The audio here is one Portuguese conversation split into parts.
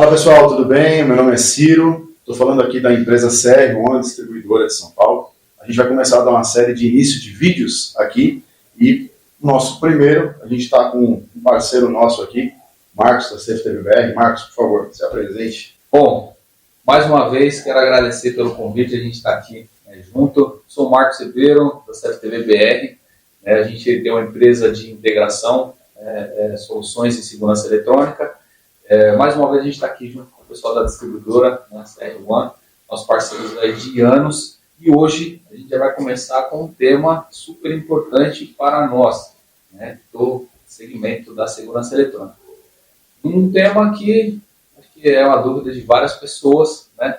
Fala pessoal, tudo bem? Meu nome é Ciro, estou falando aqui da empresa CR1, distribuidora de São Paulo. A gente vai começar a dar uma série de início de vídeos aqui e nosso primeiro, a gente está com um parceiro nosso aqui, Marcos da CFTV-BR. Marcos, por favor, se apresente. Bom, mais uma vez quero agradecer pelo convite, a gente está aqui junto. Sou o Marcos Ribeiro da CFTV-BR. A gente tem uma empresa de integração, soluções em segurança eletrônica. Mais uma vez a gente está aqui junto com o pessoal da distribuidora, né, CR1, nossos parceiros aí de anos, e hoje a gente já vai começar com um tema super importante para nós, né, do segmento da segurança eletrônica. Um tema que acho que é uma dúvida de várias pessoas, né,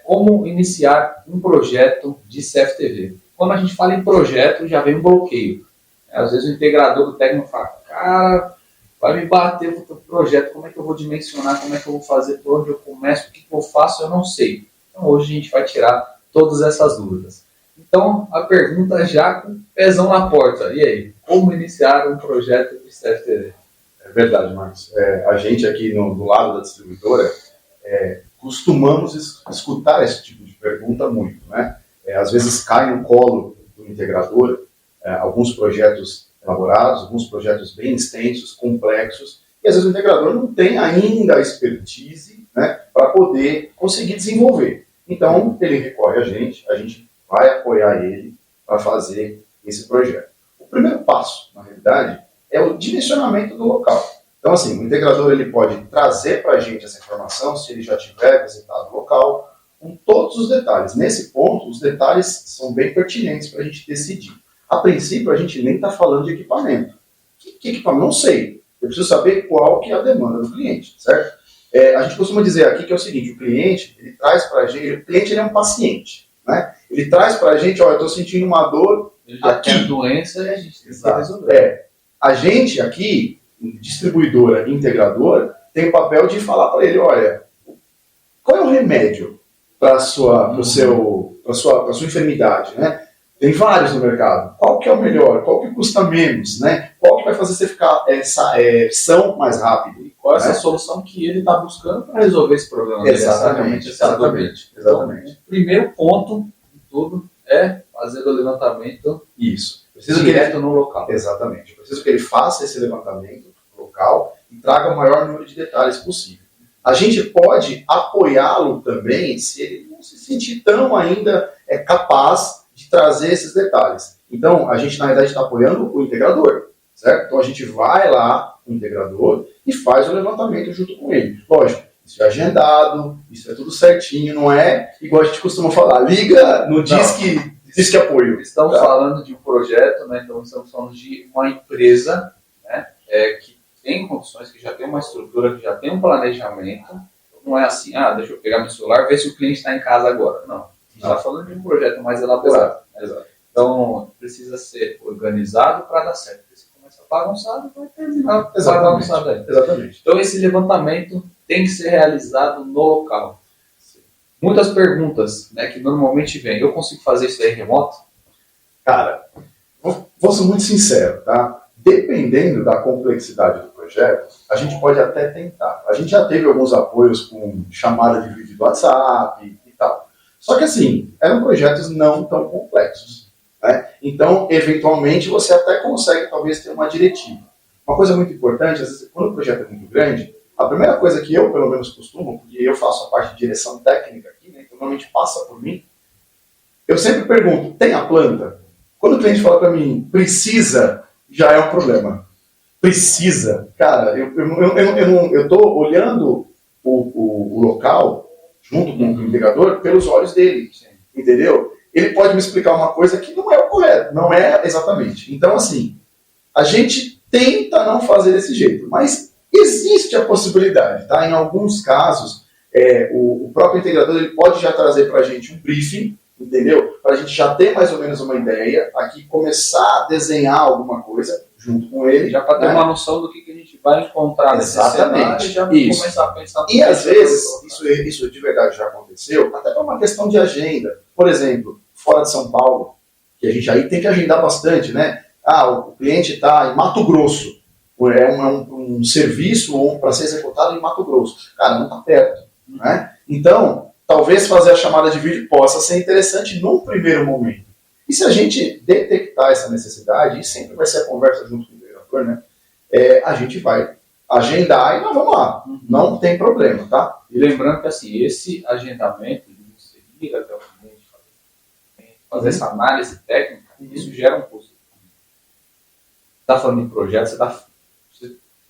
como iniciar um projeto de CFTV. Quando a gente fala em projeto, já vem um bloqueio. Às vezes o integrador do técnico fala, cara, vai me bater o projeto, como é que eu vou dimensionar, como é que eu vou fazer, por onde eu começo, o que eu faço, eu não sei. Então hoje a gente vai tirar todas essas dúvidas. Então a pergunta já com pezão na porta, e aí, como iniciar um projeto de CFTV? É verdade, Marcos. A gente aqui do lado da distribuidora, costumamos escutar esse tipo de pergunta muito, né? Às vezes cai no colo do integrador alguns projetos elaborados, alguns projetos bem extensos, complexos, e às vezes o integrador não tem ainda a expertise, né, para poder conseguir desenvolver. Então, ele recorre a gente vai apoiar ele para fazer esse projeto. O primeiro passo, na realidade, é o dimensionamento do local. Então, assim, o integrador ele pode trazer para a gente essa informação, se ele já tiver visitado o local, com todos os detalhes. Nesse ponto, os detalhes são bem pertinentes para a gente decidir. A princípio, a gente nem está falando de equipamento. Que equipamento? Não sei. Eu preciso saber qual que é a demanda do cliente, certo? A gente costuma dizer aqui que é o seguinte, o cliente, ele traz para a gente, o cliente ele é um paciente, né? Ele traz para a gente, eu estou sentindo uma dor ele já aqui. Tem a doença e a gente tem que resolver. A gente aqui, distribuidora e integrador, tem o papel de falar para ele, olha, qual é o remédio para a sua enfermidade, né? Tem vários no mercado. Qual que é o melhor? Qual que custa menos? Né? Qual que vai fazer você ficar são mais rápido? E qual é essa solução que ele está buscando para resolver esse problema? Exatamente. Então, o primeiro ponto de tudo é fazer o levantamento direto no local. Exatamente. Eu preciso que ele faça esse levantamento local e traga o maior número de detalhes possível. A gente pode apoiá-lo também se ele não se sentir tão ainda capaz de trazer esses detalhes. Então, a gente, na verdade, está apoiando o integrador, certo? Então, a gente vai lá com o integrador e faz o levantamento junto com ele. Lógico, isso é agendado, isso é tudo certinho, não é igual a gente costuma falar. Liga no Disque Apoio. Estamos falando de um projeto, né? Então, estamos falando de uma empresa, né? Que tem condições, que já tem uma estrutura, que já tem um planejamento. Não é assim, deixa eu pegar meu celular e ver se o cliente está em casa agora. Não. Está falando de um projeto mais elaborado. Exato. Então, precisa ser organizado para dar certo. Porque se começa bagunçado, vai terminar bagunçado aí. Exatamente. Então, esse levantamento tem que ser realizado no local. Sim. Muitas perguntas, né, que normalmente vêm. Eu consigo fazer isso aí remoto? Cara, vou ser muito sincero, tá? Dependendo da complexidade do projeto, a gente pode até tentar. A gente já teve alguns apoios com chamada de vídeo do WhatsApp e tal. Só que assim, eram projetos não tão complexos, né? Então, eventualmente, você até consegue talvez ter uma diretiva. Uma coisa muito importante, às vezes, quando o projeto é muito grande, a primeira coisa que eu, pelo menos, costumo, porque eu faço a parte de direção técnica aqui, né, que normalmente passa por mim, eu sempre pergunto, tem a planta? Quando o cliente fala para mim, precisa, já é um problema. Precisa. Cara, eu estou olhando o local junto com o integrador, pelos olhos dele, entendeu? Ele pode me explicar uma coisa que não é o correto, não é exatamente. Então, assim, a gente tenta não fazer desse jeito, mas existe a possibilidade, tá? Em alguns casos, o próprio integrador ele pode já trazer para a gente um briefing, entendeu? Para a gente já ter mais ou menos uma ideia, aqui começar a desenhar alguma coisa junto com ele. Já para ter uma noção do que a gente vai encontrar nesse cenário e já começar a pensar. E às vezes, isso de verdade já aconteceu, até por uma questão de agenda. Por exemplo, fora de São Paulo, que a gente aí tem que agendar bastante, né? O cliente está em Mato Grosso. um serviço para ser executado em Mato Grosso. Cara, não está perto. Né? Então, talvez fazer a chamada de vídeo possa ser interessante num primeiro momento. E se a gente detectar essa necessidade, e sempre vai ser a conversa junto com o integrador, né? A gente vai agendar e nós vamos lá. Não tem problema, tá? E lembrando que assim, esse agendamento, de você ir até o cliente, fazer essa análise técnica, isso gera um custo. Está falando em projeto,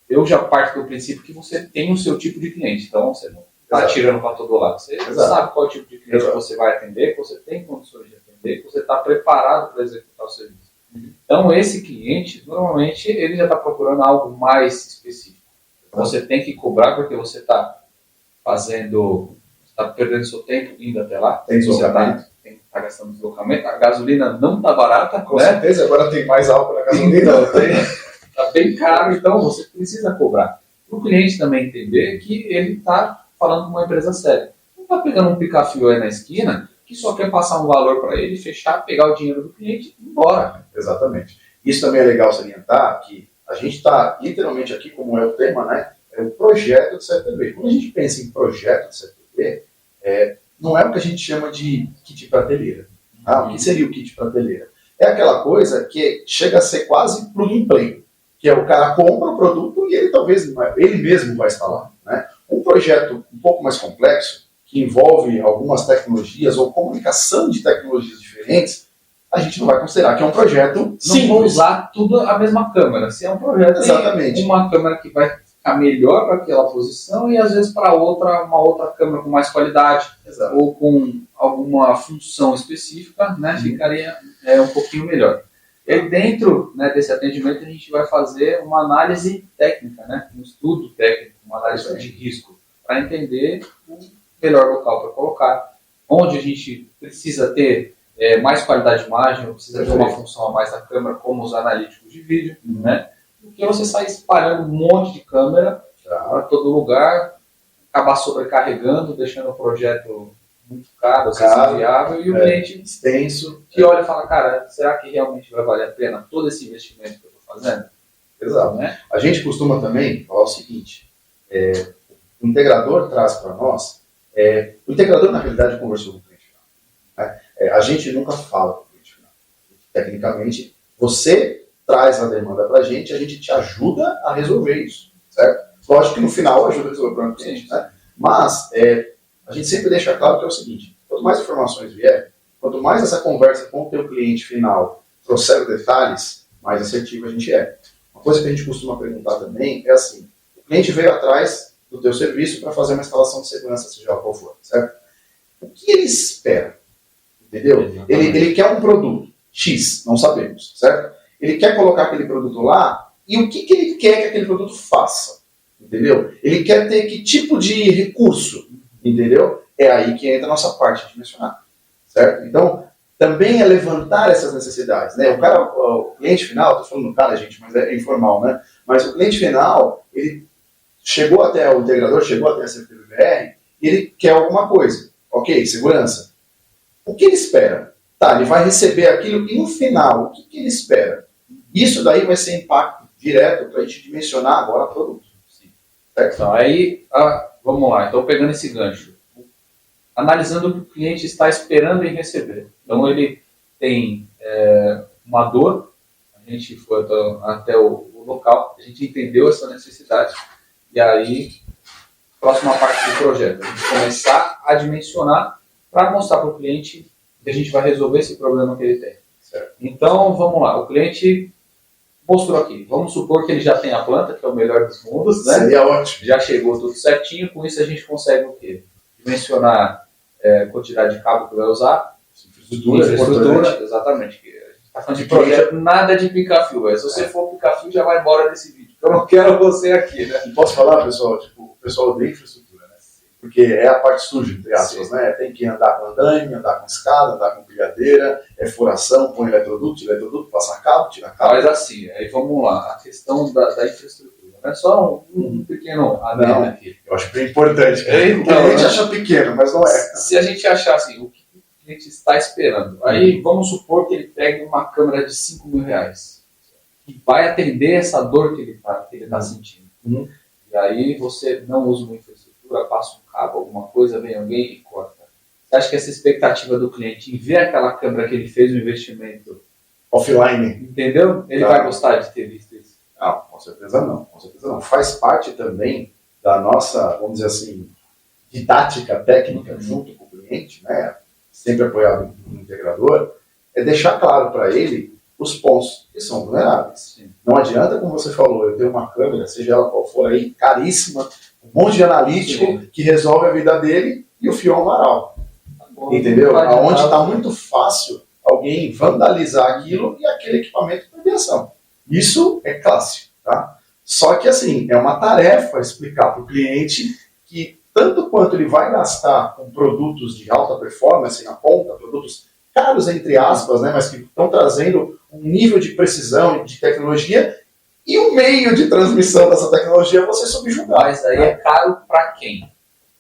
eu já parto do princípio que você tem o seu tipo de cliente, então você não está tirando para todo lado. Você sabe qual tipo de cliente que você vai atender, que você tem condições de atender, que você está preparado para executar o serviço. Então, esse cliente, normalmente, ele já está procurando algo mais específico. Você tem que cobrar porque você está está perdendo seu tempo indo até lá. Tem deslocamento. Está gastando deslocamento. A gasolina não está barata. Com certeza, agora tem mais álcool na gasolina. Então, está bem caro, então você precisa cobrar. Para o cliente também entender que ele está falando com uma empresa séria. Não está pegando um pica-fio aí na esquina que só quer passar um valor para ele, fechar, pegar o dinheiro do cliente e ir embora. Exatamente. Isso também é legal salientar, que a gente está literalmente aqui, como é o tema, né? É o projeto de CTB. Quando a gente pensa em projeto de CTB, não é o que a gente chama de kit prateleira. Tá? O que seria o kit prateleira? É aquela coisa que chega a ser quase plug and play, que é o cara compra o produto e ele mesmo vai instalar. Né? Um projeto um pouco mais complexo, que envolve algumas tecnologias ou comunicação de tecnologias diferentes, a gente não vai considerar que é um projeto simples. Não vou usar tudo a mesma câmera. Se é um projeto, exatamente, uma câmera que vai ficar melhor para aquela posição e às vezes para uma outra câmera com mais qualidade. Exato. Ou com alguma função específica, né, ficaria um pouquinho melhor. E aí dentro, né, desse atendimento a gente vai fazer uma análise técnica, né, um estudo técnico, uma análise de risco, para entender o melhor local para colocar, onde a gente precisa ter mais qualidade de imagem, ou precisa ter uma função a mais da câmera, como os analíticos de vídeo, né? Porque você sai espalhando um monte de câmera para todo lugar, acabar sobrecarregando, deixando o projeto muito caro, viável, e o cliente extenso, que olha e fala, cara, será que realmente vai valer a pena todo esse investimento que eu estou fazendo? Exato. Né? A gente costuma também falar o seguinte, o integrador traz para nós, o integrador na realidade conversou com o cliente final. Né? A gente nunca fala com o cliente final. Tecnicamente, você traz a demanda para a gente te ajuda a resolver isso, certo? Lógico que no final ajuda a resolver para o cliente, né? Mas a gente sempre deixa claro que é o seguinte, quanto mais informações vier, quanto mais essa conversa com o teu cliente final trouxer detalhes, mais assertivo a gente é. Uma coisa que a gente costuma perguntar também é assim, o cliente veio atrás do teu serviço para fazer uma instalação de segurança, seja qual for, certo? O que ele espera? Entendeu? Ele quer um produto X, não sabemos, certo? Ele quer colocar aquele produto lá e o que ele quer que aquele produto faça, entendeu? Ele quer ter que tipo de recurso, entendeu? É aí que entra a nossa parte de dimensionar, certo? Então, também é levantar essas necessidades, né? O cliente final, estou falando do cara, gente, mas é informal, né? Mas o cliente final, ele chegou até o integrador, chegou até a CTB-BR e ele quer alguma coisa. Ok, segurança. O que ele espera? Tá, ele vai receber aquilo e no final, o que ele espera? Isso daí vai ser impacto direto para a gente dimensionar agora o produto. Certo? Então, aí, vamos lá. Então, pegando esse gancho. Analisando o que o cliente está esperando em receber. Então, ele tem uma dor, a gente foi até o local, a gente entendeu essa necessidade, e aí, próxima parte do projeto, a gente começar a dimensionar para mostrar para o cliente que a gente vai resolver esse problema que ele tem. Certo. Então, vamos lá, o cliente mostrou aqui, vamos supor que ele já tem a planta, que é o melhor dos mundos, né? Seria ótimo. Já chegou tudo certinho, com isso a gente consegue o quê? Dimensionar quantidade de cabo que vai usar, infraestrutura, exatamente. A gente está falando de projeto, nada de pica-fio. Se você for pica-fio, já vai embora desse vídeo. Eu não quero você aqui, né? E posso falar, pessoal, o pessoal odeia infraestrutura, né? Porque é a parte suja, entre aspas, né? Tem que andar com andaime, andar com escada, andar com pilhadeira, furação, põe eletroduto, passa cabo, tira cabo. Mas assim, aí vamos lá, a questão da infraestrutura. É só um pequeno adendo aqui. Eu acho bem importante. Então, a gente acha pequeno, mas não é. Se a gente achar assim, o que o cliente está esperando, aí vamos supor que ele pegue uma câmera de R$5.000. que vai atender essa dor que ele está sentindo. Uhum. E aí você não usa uma infraestrutura, passa um cabo, alguma coisa, vem alguém e corta. Você acha que essa expectativa do cliente em ver aquela câmera que ele fez um investimento Offline. entendeu? Ele vai gostar de ter visto isso? Não, com certeza não. Com certeza não. Faz parte também da nossa, vamos dizer assim, didática técnica junto com o cliente, né? Sempre apoiado no integrador, é deixar claro para ele os pontos que são vulneráveis. Sim. Não adianta, como você falou, eu tenho uma câmera, seja ela qual for aí, caríssima, um monte de analítico que resolve a vida dele e o fio é um varal. Entendeu? Onde está muito fácil alguém vandalizar aquilo e aquele equipamento perder ação. Isso é clássico, tá? Só que, assim, é uma tarefa explicar para o cliente que tanto quanto ele vai gastar com produtos de alta performance na ponta, produtos caros, entre aspas, né, mas que estão trazendo um nível de precisão e de tecnologia, e o meio de transmissão dessa tecnologia você subjugar. Mas aí é caro para quem?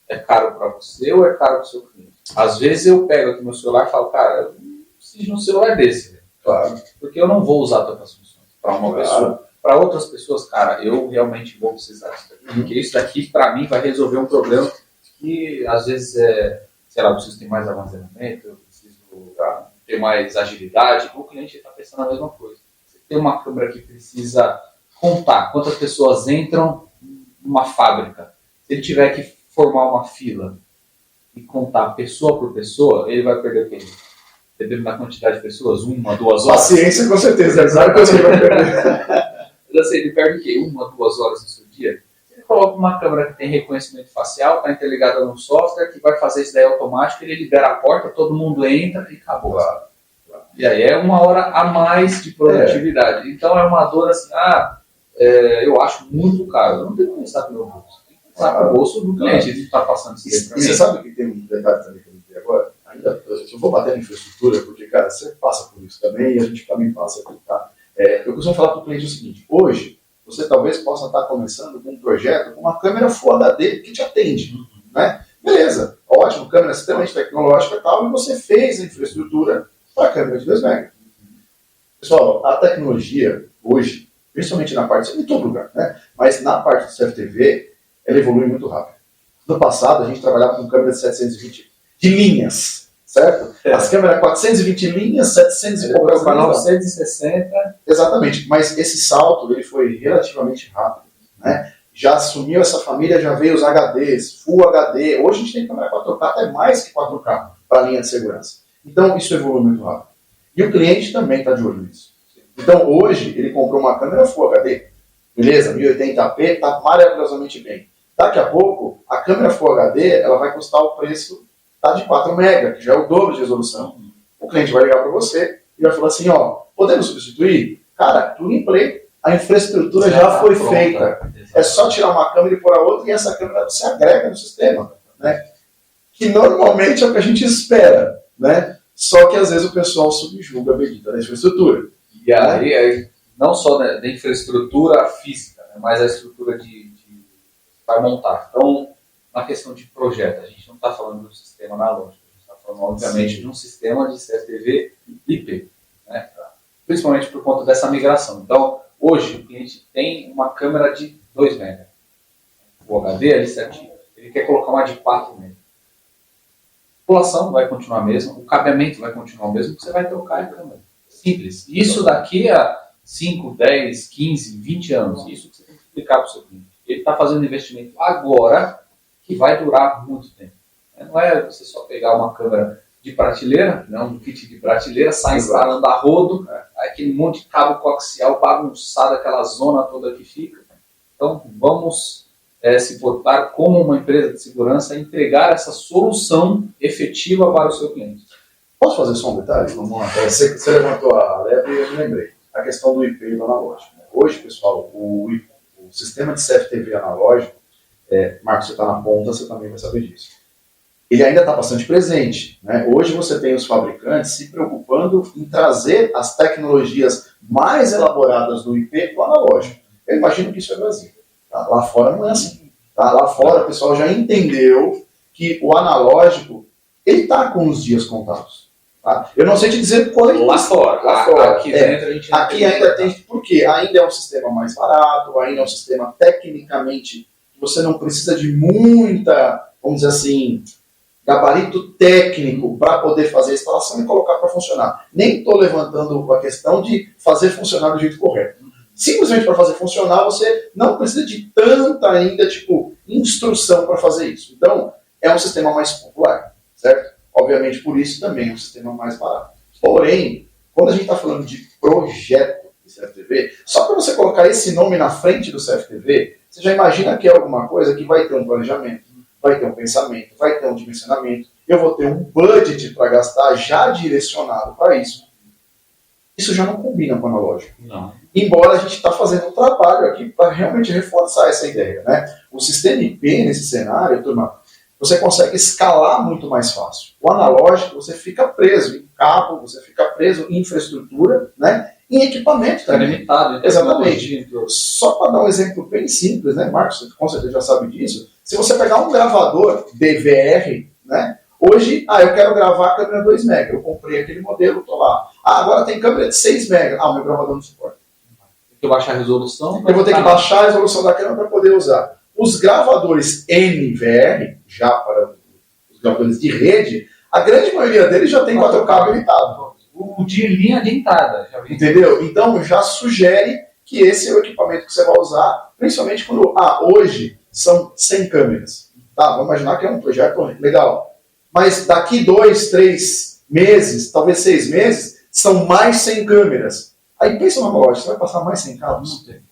É caro para você ou é caro para o seu cliente? Às vezes eu pego aqui meu celular e falo, cara, eu preciso de um celular desse, velho. Claro. Porque eu não vou usar tantas funções para uma pessoa. Para outras pessoas, cara, eu realmente vou precisar disso daqui. Porque isso daqui, para mim, vai resolver um problema que, às vezes, sei lá, eu preciso ter mais armazenamento, eu preciso ter mais agilidade. O cliente está pensando a mesma coisa. Você tem uma câmera que precisa contar quantas pessoas entram numa fábrica. Se ele tiver que formar uma fila e contar pessoa por pessoa, ele vai perder o quê? Dependendo da quantidade de pessoas, 1, 2 horas. Paciência, com certeza. É a coisa que ele vai perder. Mas assim, ele perde o quê? 1, 2 horas no seu dia? Ele coloca uma câmera que tem reconhecimento facial, está interligada num software que vai fazer isso daí automático, ele libera a porta, todo mundo entra e acabou. Claro. E aí é 1 hora a mais de produtividade. Então é uma dor assim, eu acho muito caro. Eu não tenho que pensar no meu bolso. Tem que pensar no bolso do cliente. Ele está passando isso daí para mim. E você sabe que tem um detalhe também que eu me vi agora? Ainda, eu vou bater na infraestrutura, porque, cara, você passa por isso também e a gente também passa por isso, tá? Eu costumo falar para o cliente o seguinte: hoje, você talvez possa estar começando com um projeto com uma câmera Full HD que te atende, né? Beleza, ótimo, câmera extremamente tecnológica e tal, e você fez a infraestrutura para a câmera de 2 MB. Pessoal, a tecnologia hoje, principalmente na parte, em todo lugar, né? Mas na parte do CFTV, ela evolui muito rápido. No passado, a gente trabalhava com câmera de 720 de linhas, certo? As câmeras 420 linhas, 700 e poucas para linhas. 960. Exatamente, mas esse salto ele foi relativamente rápido, né? Já assumiu essa família, já veio os HDs, Full HD. Hoje a gente tem câmera 4K, até mais que 4K para a linha de segurança. Então isso evolui muito rápido. E o cliente também está de olho nisso. Então hoje ele comprou uma câmera Full HD, beleza, 1080p, está maravilhosamente bem. Daqui a pouco, a câmera Full HD ela vai custar o preço de 4 MB, que já é o dobro de resolução. O cliente vai ligar para você e vai falar assim, podemos substituir? Cara, plug and play, a infraestrutura já foi feita. É só tirar uma câmera e pôr a outra e essa câmera você agrega no sistema, né? Que normalmente é o que a gente espera, né? Só que às vezes o pessoal subjuga a medida da infraestrutura. E aí não só da infraestrutura física, né, mas a estrutura de vai montar. Então, na questão de projeto, a gente não está falando do sistema analógico, a gente está falando, obviamente, de um sistema de CFTV IP, né? Principalmente por conta dessa migração. Então, hoje, o cliente tem uma câmera de 2 MB. O HD ali certinho. Ele quer colocar uma de 4 MB. A população vai continuar a mesma, o cabeamento vai continuar o mesmo, você vai trocar a câmera. Simples. Isso daqui a 5, 10, 15, 20 anos. Isso que você tem que explicar para o seu cliente. Ele está fazendo investimento agora que vai durar muito tempo. Não é você só pegar uma câmera de prateleira, um kit de prateleira, sai instalando a rodo, aquele monte de cabo coaxial bagunçado, aquela zona toda que fica. Então, vamos se portar como uma empresa de segurança e entregar essa solução efetiva para o seu cliente. Posso fazer só um detalhe? Vamos lá. Você levantou a lebre e eu me lembrei. A questão do IP e do analógico. Hoje, pessoal, o sistema de CFTV analógico, Marcos, você está na ponta, você também vai saber disso. Ele ainda está bastante presente, né? Hoje você tem os fabricantes se preocupando em trazer as tecnologias mais elaboradas do IP para o analógico. Eu imagino que isso é Brasil. Tá? Lá fora não é assim. Tá? Lá fora o pessoal já entendeu que o analógico ele está com os dias contados. Tá? Eu não sei te dizer qual é lá fora. Lá fora. Aqui dentro a gente aqui ainda tem, porque ainda é um sistema mais barato, ainda é um sistema tecnicamente que você não precisa de muita, vamos dizer assim, gabarito técnico para poder fazer a instalação e colocar para funcionar. Nem estou levantando a questão de fazer funcionar do jeito correto. Simplesmente para fazer funcionar, você não precisa de tanta ainda, instrução para fazer isso. Então, é um sistema mais popular, certo? Obviamente, por isso também é um sistema mais barato. Porém, quando a gente está falando de projeto de CFTV, só para você colocar esse nome na frente do CFTV, você já imagina que é alguma coisa que vai ter um planejamento, vai ter um pensamento, vai ter um dimensionamento, eu vou ter um budget para gastar já direcionado para isso. Isso já não combina com o analógico. Não. Embora a gente está fazendo um trabalho aqui para realmente reforçar essa ideia. Né? O sistema IP nesse cenário, turma, você consegue escalar muito mais fácil. O analógico, você fica preso em cabo, você fica preso em infraestrutura, né? Em equipamento também. É limitado. Exatamente. Só para dar um exemplo bem simples, né, Marcos? Você com certeza já sabe disso. Se você pegar um gravador DVR, né? Hoje, eu quero gravar a câmera 2 MB. Eu comprei aquele modelo, estou lá. Agora tem câmera de 6 MB. O meu gravador não suporta. Tem que baixar a resolução. Eu vou ter que baixar a resolução da câmera para poder usar. Os gravadores NVR, já para os gravadores de rede, a grande maioria deles já tem 4K habilitado. O de linha de entrada. Já vi. Entendeu? Então já sugere que esse é o equipamento que você vai usar, principalmente quando, hoje são 100 câmeras. Tá? Vamos imaginar que é um projeto legal. Mas daqui 2, 3 meses, talvez 6 meses, são mais 100 câmeras. Aí pensa numa loja, você vai passar mais 100 cabos? Não tem.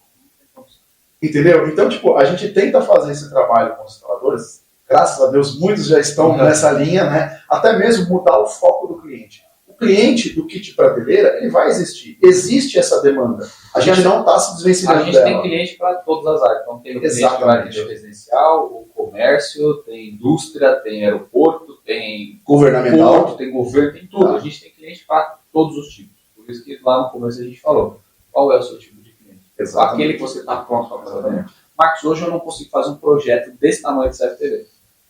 Entendeu? Então, a gente tenta fazer esse trabalho com os instaladores. Graças a Deus, muitos já estão nessa linha, né? Até mesmo mudar o foco do cliente. O cliente do kit prateleira, ele vai existir. Existe essa demanda. A gente não está se desvencilhando dela. A gente tem cliente para todas as áreas. Então, tem o cliente para residencial, o comércio, tem indústria, tem aeroporto, tem governamental, porto, tem governo, tem tudo. A gente tem cliente para todos os tipos. Por isso que lá no começo a gente falou, qual é o seu tipo de cliente? Exatamente. Aquele que você está pronto para fazer. Marcos, hoje eu não consigo fazer um projeto desse tamanho de CFTV.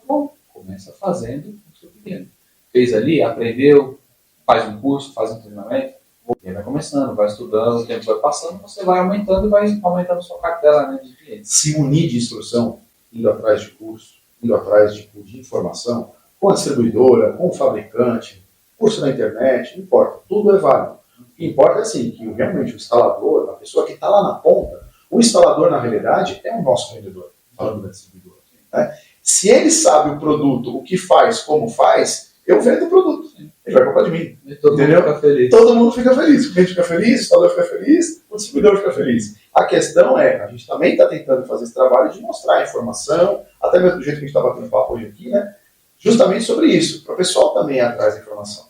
Bom, começa fazendo o seu pequeno. Fez ali, aprendeu, faz um curso, faz um treinamento, e vai começando, vai estudando, o tempo vai passando, você vai aumentando e vai aumentando a sua cartela, né, de clientes. Se unir de instrução, indo atrás de curso, indo atrás de informação, com a distribuidora, com o fabricante, curso na internet, não importa, tudo é válido. O que importa é assim, que realmente o instalador, a pessoa que está lá na ponta, o instalador, na realidade, é o nosso vendedor, falando da distribuidora. Né? Se ele sabe o produto, o que faz, como faz, eu vendo o produto. Ele vai comprar de mim. E todo mundo fica feliz. Todo mundo fica feliz. O cliente fica feliz, o instalador fica feliz, o distribuidor fica feliz. A questão é, a gente também está tentando fazer esse trabalho de mostrar a informação, até mesmo do jeito que a gente está batendo papo hoje aqui, né? Justamente sobre isso, para o pessoal também ir atrás da informação.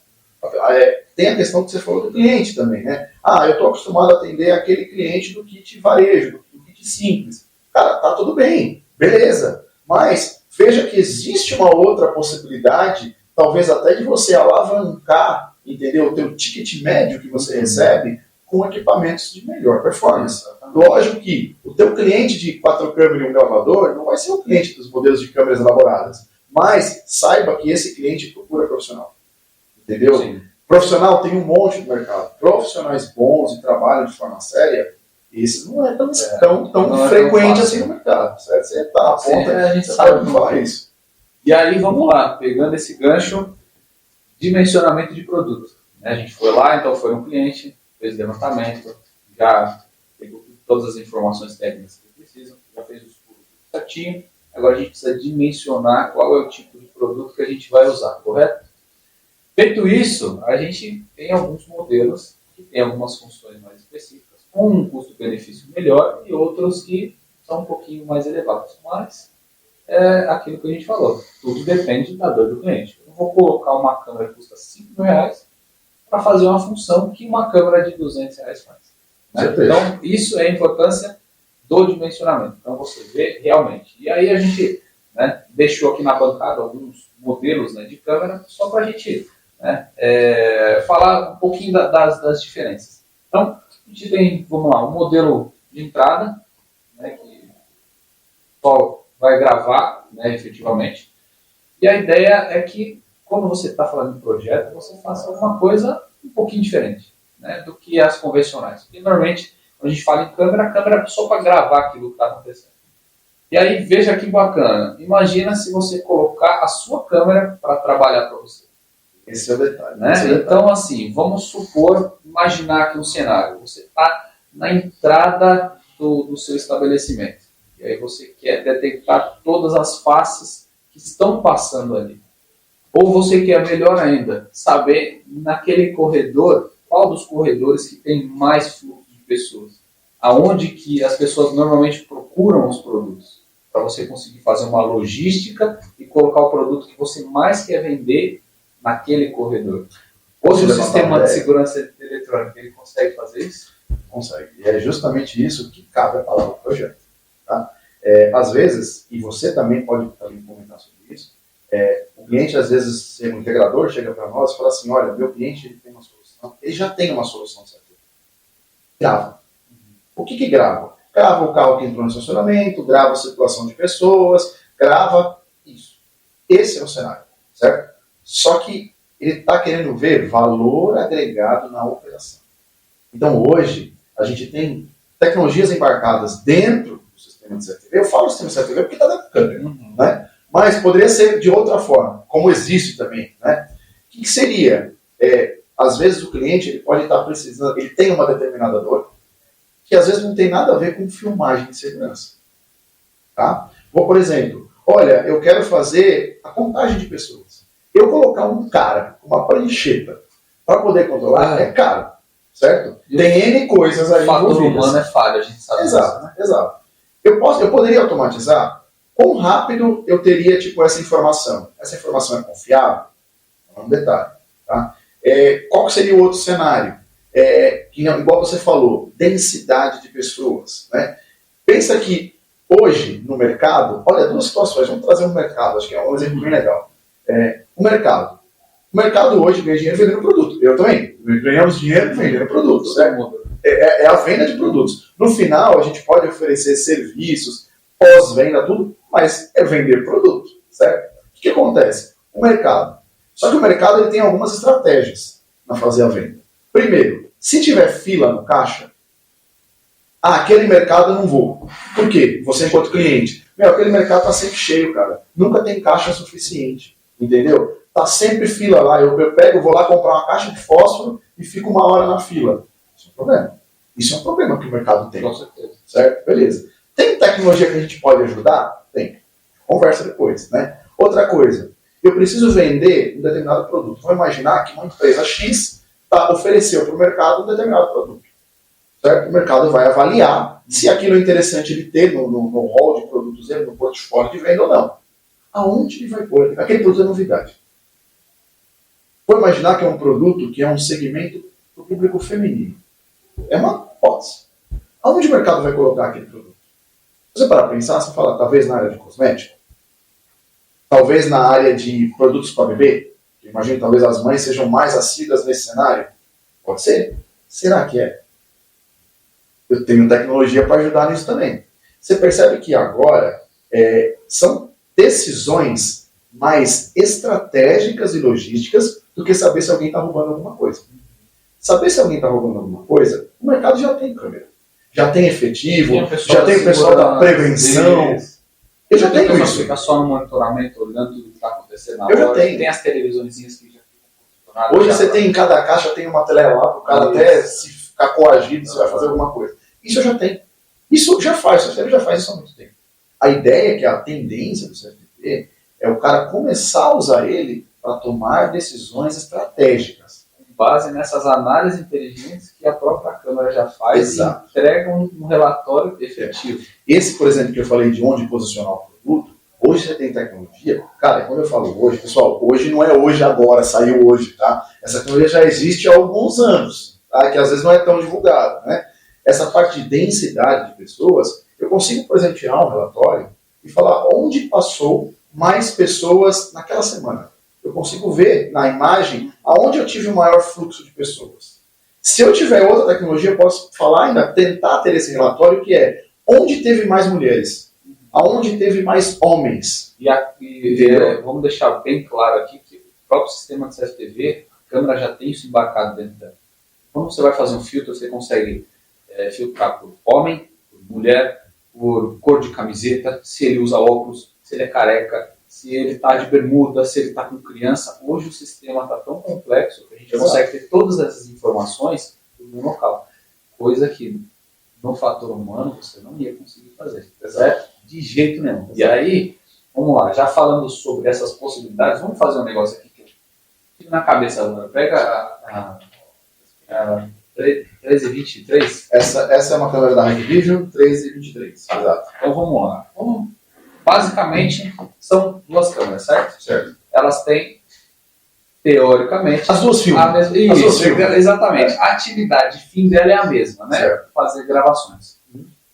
Tem a questão que você falou do cliente também, né? Eu estou acostumado a atender aquele cliente do kit varejo, do kit simples. Cara, tá tudo bem, beleza. Mas veja que existe uma outra possibilidade, talvez até de você alavancar, entendeu? O teu ticket médio que você recebe com equipamentos de melhor performance. Lógico que o teu cliente de 4 câmeras e um gravador não vai ser o cliente dos modelos de câmeras elaboradas. Mas saiba que esse cliente procura profissional. Entendeu? Sim. Profissional tem um monte no mercado. Profissionais bons e trabalham de forma séria, esses não é tão frequente assim no mercado. Certo? Você está na ponta, a gente sabe como falar isso. E aí, vamos lá, pegando esse gancho, dimensionamento de produto. A gente foi lá, então foi um cliente, fez levantamento, já pegou todas as informações técnicas que precisam, já fez o estudo certinho. Agora a gente precisa dimensionar qual é o tipo de produto que a gente vai usar, correto? Feito isso, a gente tem alguns modelos que têm algumas funções mais específicas, com um custo-benefício melhor e outros que são um pouquinho mais elevados. Mas é aquilo que a gente falou, tudo depende da dor do cliente. Eu não vou colocar uma câmera que custa R$5.000 para fazer uma função que uma câmera de R$200 faz. Né? Então, isso é a importância do dimensionamento. Então, você vê realmente. E aí a gente deixou aqui na bancada alguns modelos de câmera, só para a gente falar um pouquinho das diferenças. Então, a gente tem, vamos lá, um modelo de entrada, que só vai gravar, efetivamente. E a ideia é que quando você está falando de projeto, você faça alguma coisa um pouquinho diferente, né, do que as convencionais. Porque normalmente, quando a gente fala em câmera, a câmera é só para gravar aquilo que está acontecendo. E aí, veja que bacana. Imagina se você colocar a sua câmera para trabalhar para você. Esse é o detalhe. Né? Então, assim, vamos supor, imaginar aqui um cenário. Você está na entrada do seu estabelecimento. E aí você quer detectar todas as faces que estão passando ali. Ou você quer, melhor ainda, saber naquele corredor, qual dos corredores que tem mais fluxo de pessoas. Aonde que as pessoas normalmente procuram os produtos. Para você conseguir fazer uma logística e colocar o produto que você mais quer vender naquele corredor. Hoje o sistema de segurança eletrônica, ele consegue fazer isso? Consegue. E é justamente isso que cabe a palavra projeto. Tá? Às vezes, e você também pode comentar sobre isso, o cliente, às vezes, um integrador, chega para nós e fala assim, olha, meu cliente ele tem uma solução, ele já tem uma solução certa. Grava. O que grava? Grava o carro que entrou no estacionamento, grava a circulação de pessoas, grava isso. Esse é o cenário, certo? Só que ele está querendo ver valor agregado na operação. Então, hoje, a gente tem tecnologias embarcadas dentro do sistema de CFTV. Eu falo sistema de CFTV porque está dentro da câmera, né? Mas poderia ser de outra forma, como existe também, né? O que seria? Às vezes o cliente ele pode estar precisando, ele tem uma determinada dor, que às vezes não tem nada a ver com filmagem de segurança. Tá? Por exemplo, olha, eu quero fazer a contagem de pessoas. Eu colocar um cara com uma prancheta para poder controlar é caro, certo? Tem N coisas aí envolvidas. O fator humano é falha, a gente sabe. Exato, né? Exato. Eu poderia automatizar? Quão rápido eu teria essa informação? Essa informação é confiável? É um detalhe. Tá? Qual seria o outro cenário? Igual você falou, densidade de pessoas. Né? Pensa que hoje no mercado, olha, duas situações, vamos trazer um mercado, acho que é um exemplo bem legal. O mercado. O mercado hoje ganha dinheiro vendendo produto. Eu também. Ganhamos dinheiro vendendo produtos. Certo? É a venda de produtos. No final, a gente pode oferecer serviços, pós-venda, tudo, mas é vender produto. Certo? O que acontece? O mercado. Só que o mercado ele tem algumas estratégias para fazer a venda. Primeiro, se tiver fila no caixa, aquele mercado eu não vou. Por quê? Você enquanto cliente. Aquele mercado está sempre cheio, cara. Nunca tem caixa suficiente. Entendeu? Tá sempre fila lá. Eu vou lá comprar uma caixa de fósforo e fico uma hora na fila. Isso é um problema. Isso é um problema que o mercado tem. Com certeza. Certo? Beleza. Tem tecnologia que a gente pode ajudar? Tem. Conversa depois, né? Outra coisa. Eu preciso vender um determinado produto. Vamos imaginar que uma empresa X ofereceu para o mercado um determinado produto. Certo? O mercado vai avaliar se aquilo é interessante ele ter no hall de produtos dele, no portfólio de venda ou não. Aonde ele vai pôr? Aquele produto é novidade. Vou imaginar que é um produto que é um segmento para o público feminino. É uma hipótese. Aonde o mercado vai colocar aquele produto? Se você parar para pensar, você fala, talvez na área de cosmético, talvez na área de produtos para bebê. Imagino talvez as mães sejam mais assíduas nesse cenário. Pode ser? Será que é? Eu tenho tecnologia para ajudar nisso também. Você percebe que agora são decisões mais estratégicas e logísticas do que saber se alguém está roubando alguma coisa. Saber se alguém está roubando alguma coisa, o mercado já tem câmera. Já tem efetivo, já tem o pessoal da prevenção. Eu já tenho isso. Fica só no monitoramento, olhando tudo que está acontecendo na hora. Eu já tenho. Tem as televisõezinhas que já ficam funcionando. Hoje você tem em cada caixa tem uma tela lá para o cara até se ficar coagido, se vai fazer alguma coisa. Isso eu já tenho. Isso já faz, o CFTV já faz isso há muito tempo. A ideia é que a tendência do CFTV é o cara começar a usar ele para tomar decisões estratégicas. Com base nessas análises inteligentes que a própria câmera já faz. Exato. E entrega um relatório efetivo. Esse, por exemplo, que eu falei de onde posicionar o produto, hoje você tem tecnologia. Cara, quando eu falo hoje, pessoal, hoje não é hoje agora, saiu hoje, tá? Essa tecnologia já existe há alguns anos, tá? Que às vezes não é tão divulgada, né? Essa parte de densidade de pessoas, eu consigo, por exemplo, tirar um relatório e falar onde passou mais pessoas naquela semana. Eu consigo ver na imagem aonde eu tive o maior fluxo de pessoas. Se eu tiver outra tecnologia, eu posso falar ainda, tentar ter esse relatório que é onde teve mais mulheres, aonde teve mais homens. Vamos deixar bem claro aqui que próprio sistema de CFTV, a câmera já tem isso embarcado dentro dela. Quando você vai fazer um filtro, você consegue filtrar por homem, por mulher, por cor de camiseta, se ele usa óculos, se ele é careca, se ele está de bermuda, se ele está com criança. Hoje o sistema está tão complexo que a gente consegue ter todas essas informações no local. Coisa que no fator humano você não ia conseguir fazer, certo? De jeito nenhum. Exato. E aí, vamos lá, já falando sobre essas possibilidades, vamos fazer um negócio aqui que eu tive na cabeça agora. Pega a 1323. Essa é uma câmera da Hikvision 1323. Exato. Então vamos lá. Basicamente, são duas câmeras, certo? Certo. Elas têm, teoricamente, as duas filmes. Exatamente. A atividade fim dela é a mesma, né? Certo. Fazer gravações.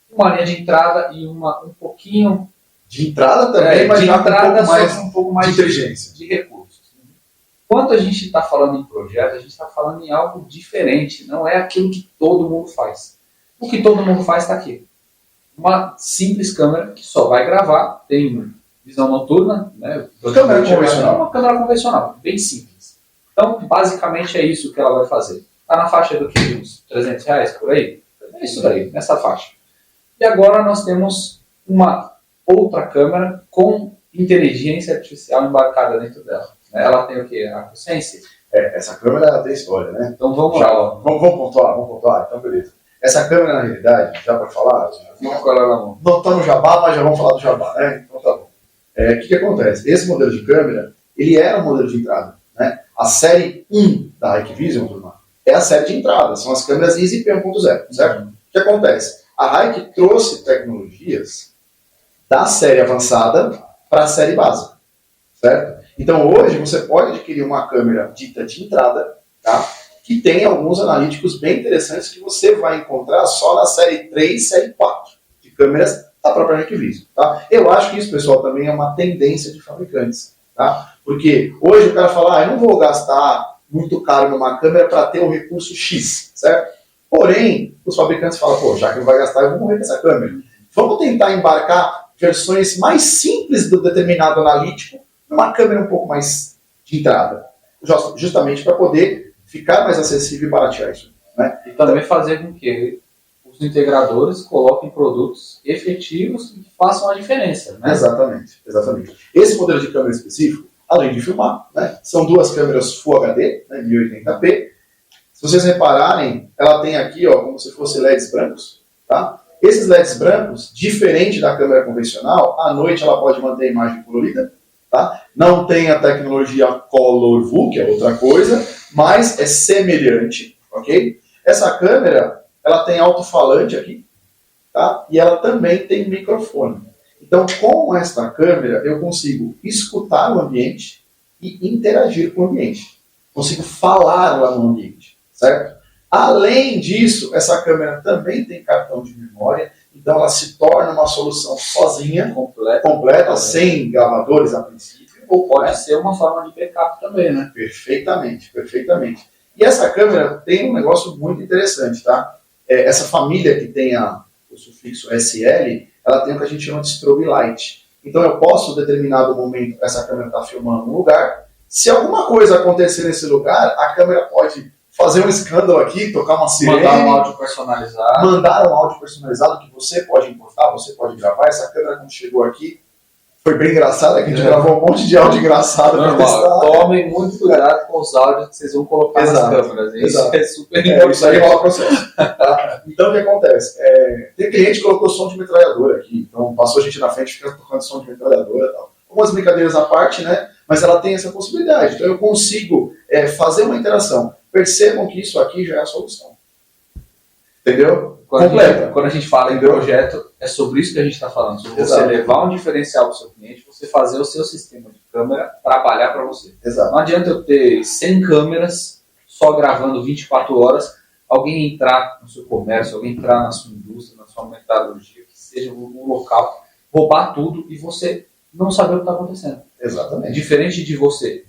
Uma linha de entrada e uma um pouquinho... De entrada também, mas de já entrada, um pouco mais de inteligência. De recursos. Quando a gente está falando em projeto, a gente está falando em algo diferente. Não é aquilo que todo mundo faz. O que todo mundo faz está aqui. Uma simples câmera que só vai gravar, tem visão noturna, né? Câmera convencional. Uma câmera convencional, bem simples. Então, basicamente é isso que ela vai fazer. Está na faixa do que? Uns R$300 por aí? É isso daí, nessa faixa. E agora nós temos uma outra câmera com inteligência artificial embarcada dentro dela. Ela tem o quê? A Acusense? Essa câmera ela tem história, né? Então vamos lá. Vamos pontuar. Então, beleza. Essa câmera, na realidade, já para falar, vamos com ela na mão. Não está no Jabá, mas já vamos falar do Jabá, né? Então tá bom. O que acontece? Esse modelo de câmera, ele era um modelo de entrada, né? A série 1 da Hikvision, turma, é a série de entrada, são as câmeras Easy P1.0, certo? O que acontece? A Hik trouxe tecnologias da série avançada para a série básica, certo? Então hoje você pode adquirir uma câmera dita de entrada, tá? Que tem alguns analíticos bem interessantes que você vai encontrar só na série 3, série 4 de câmeras da própria Hikvision, tá? Eu acho que isso, pessoal, também é uma tendência de fabricantes, tá? Porque hoje o cara fala, eu não vou gastar muito caro numa câmera para ter o recurso X, certo? Porém, os fabricantes falam, já que não vai gastar, eu vou morrer com essa câmera. Vamos tentar embarcar versões mais simples do determinado analítico numa câmera um pouco mais de entrada, justamente para poder ficar mais acessível e baratear isso, né? E também fazer com que os integradores coloquem produtos efetivos que façam a diferença, né? Exatamente. Esse modelo de câmera específico, além de filmar, né, são duas câmeras Full HD, né, 1080p. Se vocês repararem, ela tem aqui, como se fossem LEDs brancos, tá? Esses LEDs brancos, diferente da câmera convencional, à noite ela pode manter a imagem colorida, tá? Não tem a tecnologia Color View, que é outra coisa, mas é semelhante, ok? Essa câmera, ela tem alto-falante aqui, tá? E ela também tem microfone. Então, com esta câmera, eu consigo escutar o ambiente e interagir com o ambiente. Consigo falar lá no ambiente, certo? Além disso, essa câmera também tem cartão de memória, então ela se torna uma solução sozinha, completa sem gravadores a princípio. Ou pode ser uma forma de backup também, né? Perfeitamente. E essa câmera tem um negócio muito interessante, tá? Essa família que tem o sufixo SL, ela tem o que a gente chama de strobe light. Então eu posso, em determinado momento, essa câmera está filmando um lugar. Se alguma coisa acontecer nesse lugar, a câmera pode fazer um escândalo aqui, tocar uma sirene. Mandar um áudio personalizado. Mandar um áudio personalizado que você pode importar, você pode gravar. Essa câmera, quando chegou aqui, foi bem engraçada, que a gente gravou um monte de áudio engraçado para testar. Tomem muito cuidado com os áudios que vocês vão colocar nas câmeras. Isso é super importante. Isso aí rola processo. Tá? Então, o que acontece? Tem cliente que colocou som de metralhadora aqui. Então, passou a gente na frente e fica tocando som de metralhadora e tal. Algumas brincadeiras à parte, né? Mas ela tem essa possibilidade. Então, eu consigo fazer uma interação. Percebam que isso aqui já é a solução. Entendeu? Quando a gente fala em projeto, é sobre isso que a gente está falando. Sobre você levar um diferencial para o seu cliente, você fazer o seu sistema de câmera trabalhar para você. Exato. Não adianta eu ter 100 câmeras só gravando 24 horas, alguém entrar no seu comércio, alguém entrar na sua indústria, na sua metalurgia, que seja um local, roubar tudo e você não saber o que está acontecendo. Exatamente. Diferente de você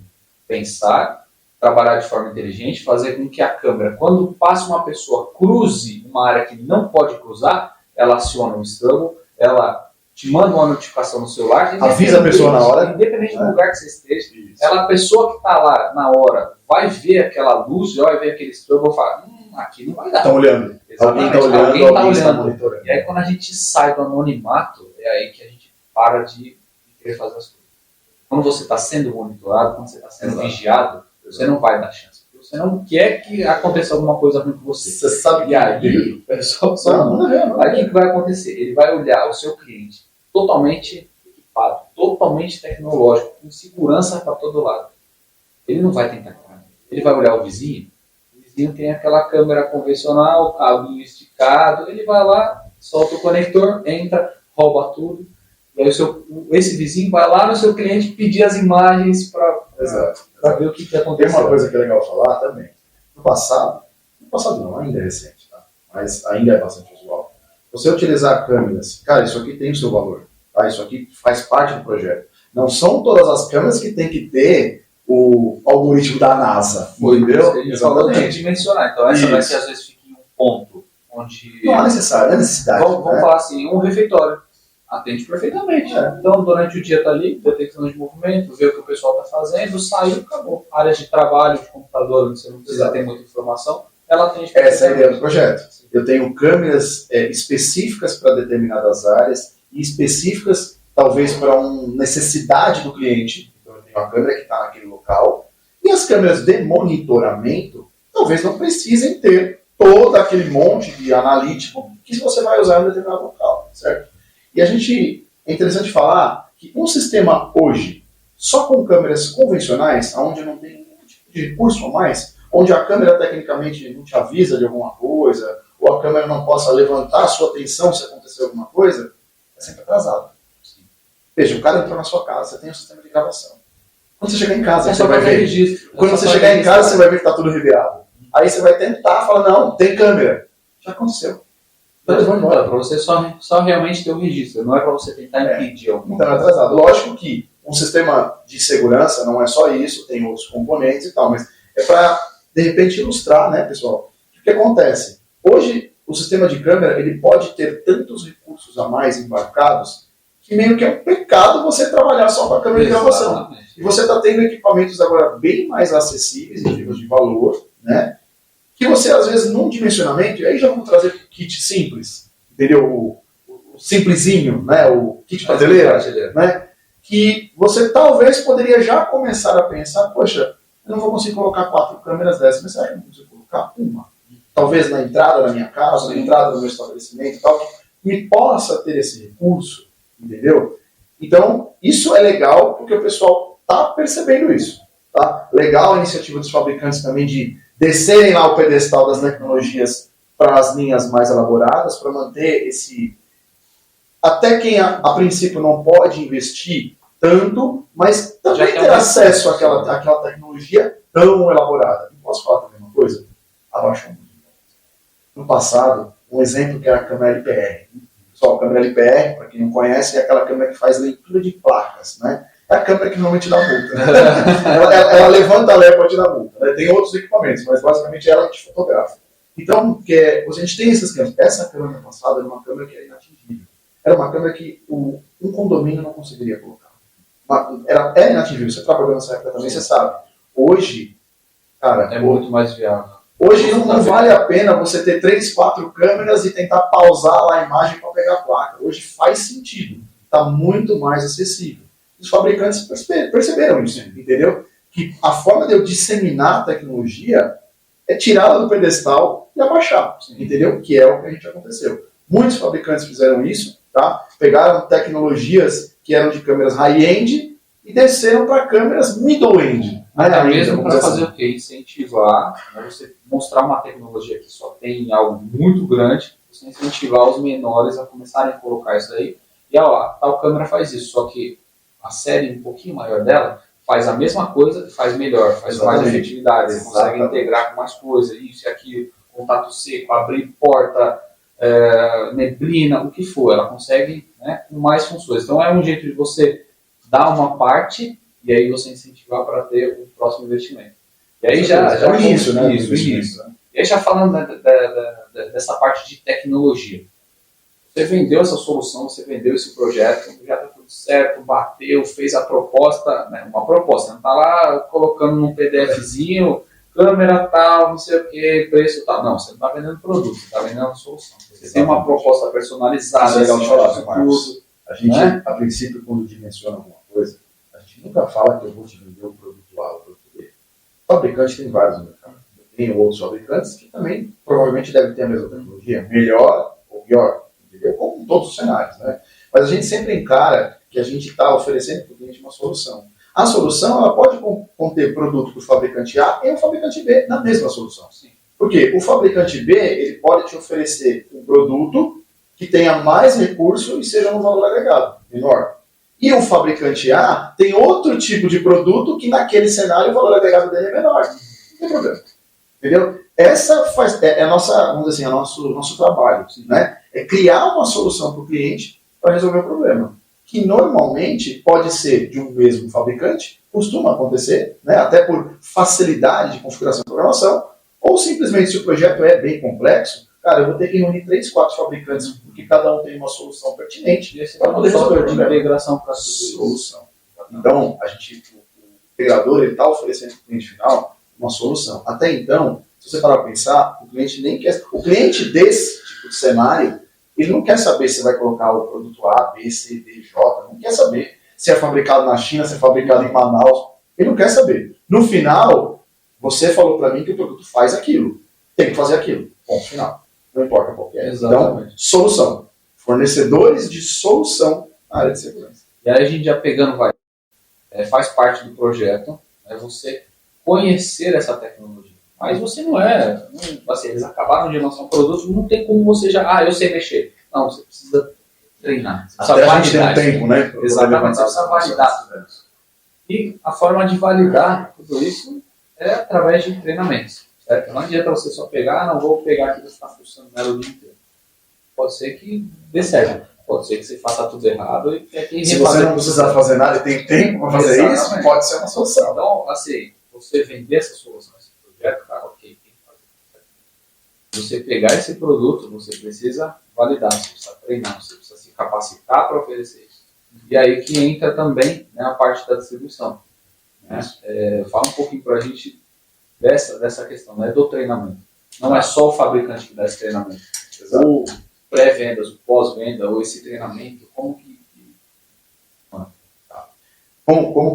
pensar, trabalhar de forma inteligente, fazer com que a câmera, quando passa uma pessoa, cruze uma área que não pode cruzar, ela aciona o struggle, ela te manda uma notificação no celular. Avisa a pessoa na hora. Independente do lugar que você esteja. A pessoa que está lá na hora vai ver aquela luz, vai ver aquele estrobo e falar, aqui não vai dar. Está olhando. Alguém está olhando, alguém está monitorando. E aí quando a gente sai do anonimato, é aí que a gente para de querer fazer as coisas. Quando você está sendo monitorado, quando você está sendo vigiado, você não vai dar chance. Você não quer que aconteça alguma coisa ruim com você. Você sabe que e aí, aí o que vai acontecer? Ele vai olhar o seu cliente totalmente equipado, totalmente tecnológico, com segurança para todo lado. Ele não vai tentar entrar. Ele vai olhar o vizinho tem aquela câmera convencional, cabinho esticado, ele vai lá, solta o conector, entra, rouba tudo, e aí esse vizinho vai lá no seu cliente pedir as imagens para ver o que aconteceu. Tem uma coisa que é legal falar também. No passado não, ainda é recente, tá? Mas ainda é bastante usual. Você utilizar câmeras, cara, isso aqui tem o seu valor, tá? Isso aqui faz parte do projeto. Não são todas as câmeras que tem que ter o algoritmo da NASA, entendeu? Exatamente. Dimensionar. Então essa vai ser, às vezes, fica em um ponto onde... Não há necessidade. Vamos falar assim, um refeitório. Atende perfeitamente. Então, durante o dia está ali, detecção de movimento, vê o que o pessoal está fazendo, saiu, acabou. Áreas de trabalho, de computador, onde você não precisa ter muita informação, ela atende perfeitamente. Essa é a ideia do projeto. Eu tenho câmeras específicas para determinadas áreas e específicas, talvez, para uma necessidade do cliente. Uma câmera que está naquele local, e as câmeras de monitoramento talvez não precisem ter todo aquele monte de analítico que você vai usar em determinado local, certo? E é interessante falar que um sistema hoje, só com câmeras convencionais, onde não tem nenhum tipo de recurso a mais, onde a câmera tecnicamente não te avisa de alguma coisa, ou a câmera não possa levantar a sua atenção se acontecer alguma coisa, é sempre atrasado. Veja, o cara entrou na sua casa, você tem um sistema de gravação. Quando você chegar em casa, você vai ver. Registro. Quando você chegar em casa, você vai ver que está tudo revirado. Aí você vai tentar falar, não, tem câmera. Já aconteceu. Então, para você só realmente ter o registro, não é para você tentar impedir alguma coisa. Então é atrasado. Lógico que um sistema de segurança não é só isso, tem outros componentes e tal, mas é para, de repente, ilustrar, né, pessoal? O que acontece? Hoje, o sistema de câmera ele pode ter tantos recursos a mais embarcados que meio que é um pecado você trabalhar só com a câmera de gravação. E você está tendo equipamentos agora bem mais acessíveis em termos de valor, né? Que você, às vezes, num dimensionamento, e aí já vamos trazer o kit simples, entendeu? O simplesinho, né? O kit prateleira, né? Que você talvez poderia já começar a pensar, poxa, eu não vou conseguir colocar 4 câmeras dessas, mas será que eu não consigo colocar uma? Talvez na entrada da minha casa, na entrada do meu estabelecimento e tal, que me possa ter esse recurso, entendeu? Então, isso é legal porque o pessoal está percebendo isso. Tá? Legal a iniciativa dos fabricantes também de descerem lá o pedestal das tecnologias para as linhas mais elaboradas, para manter esse... Até quem a princípio não pode investir tanto, mas também ter acesso àquela tecnologia tão elaborada. E posso falar também uma coisa? Abaixou muito. No passado, um exemplo que era a câmera LPR. Pessoal, a câmera LPR, para quem não conhece, é aquela câmera que faz leitura de placas, né? É a câmera que normalmente dá multa. ela levanta a leva para te dar multa. Né? Tem outros equipamentos, mas basicamente ela que te fotografa. Então, a gente tem essas câmeras. Essa câmera passada era uma câmera que era inatingível. Era uma câmera que um condomínio não conseguiria colocar. Era inatingível. Você trabalhou nessa época também, você sabe. Hoje, cara... É muito mais viável. Hoje não vale a pena você ter 3, 4 câmeras e tentar pausar lá a imagem para pegar a placa. Hoje faz sentido. Está muito mais acessível. Os fabricantes perceberam isso, entendeu? Que a forma de eu disseminar a tecnologia é tirá-la do pedestal e abaixar, entendeu? Que é o que a gente aconteceu. Muitos fabricantes fizeram isso, tá? Pegaram tecnologias que eram de câmeras high-end e desceram para câmeras middle-end. Até mesmo para fazer o quê? Incentivar, né? Você mostrar uma tecnologia que só tem algo muito grande, você incentivar os menores a começarem a colocar isso aí. E a tal câmera faz isso, só que a série um pouquinho maior dela faz a mesma coisa e faz melhor, faz mais efetividade, consegue integrar com mais coisas, isso e aquilo, contato seco, abrir porta, neblina, o que for, ela consegue, né, com mais funções. Então é um jeito de você dar uma parte e aí você incentivar para ter o próximo investimento. E aí já o início, né? Isso. E aí já falando dessa parte de tecnologia. Você vendeu essa solução, você vendeu esse projeto, já está tudo certo, bateu, fez a proposta, né, uma proposta, não está lá colocando num PDFzinho, câmera tal, não sei o que, preço tal. Não, você não está vendendo produto, você está vendendo uma solução. Você tem uma proposta personalizada, Isso é legal de falar, tudo. A gente, né? a princípio, quando dimensiona alguma coisa, a gente nunca fala que eu vou te vender o produto A ou o produto B. O fabricante tem vários no mercado. Tem outros fabricantes que também provavelmente devem ter a mesma tecnologia, melhor ou pior, entendeu? Como em todos os cenários, né? Mas a gente sempre encara que a gente está oferecendo para o cliente uma solução. A solução ela pode conter produto do fabricante A e o fabricante B na mesma solução. Sim. Porque o fabricante B ele pode te oferecer um produto que tenha mais recurso e seja um valor agregado menor. E o fabricante A tem outro tipo de produto que naquele cenário o valor agregado dele é menor. Não tem problema. Entendeu? Essa é a nossa, vamos dizer assim, nosso trabalho, né? É criar uma solução para o cliente para resolver o problema. Que normalmente pode ser de um mesmo fabricante, costuma acontecer, né? Até por facilidade de configuração e programação, ou simplesmente se o projeto é bem complexo, cara, eu vou ter que reunir 3, 4 fabricantes, porque cada um tem uma solução pertinente. E esse para poder resolver o de problema. integração para Solução. Então, o integrador está oferecendo para o cliente final uma solução. Até então, se você parar para pensar, o cliente nem quer. O cliente desse tipo de cenário, ele não quer saber se vai colocar o produto A, B, C, D, J, não quer saber se é fabricado na China, se é fabricado em Manaus, ele não quer saber. No final, você falou para mim que o produto faz aquilo, tem que fazer aquilo, ponto final. Não importa qual que é. Exatamente. Então, solução. Fornecedores de solução na área de segurança. E aí a gente já pegando, faz parte do projeto, é você conhecer essa tecnologia. Mas você não assim, eles acabaram de lançar um produto, não tem como você já, eu sei mexer. Não, você precisa treinar. Você Até a gente tem um tempo, né? Exatamente, você precisa validar tudo isso. E a forma de validar tudo isso é através de treinamentos. Certo? Não adianta você só pegar, não vou pegar aqui e ficar funcionando nela o dia inteiro. Pode ser que dê certo. Pode ser que você faça tudo errado e se você não precisar fazer nada e tem tempo para fazer isso, pode ser uma solução. Então, assim, você vender essa solução, esse projeto, cara, ok, tem que fazer. Você pegar esse produto, você precisa validar, você precisa treinar, você precisa se capacitar para oferecer isso. E aí que entra também, né, a parte da distribuição. Né? Fala um pouquinho para a gente dessa questão, né, do treinamento. Não é só o fabricante que dá esse treinamento. Exato. O pré-vendas, o pós-venda, ou esse treinamento, como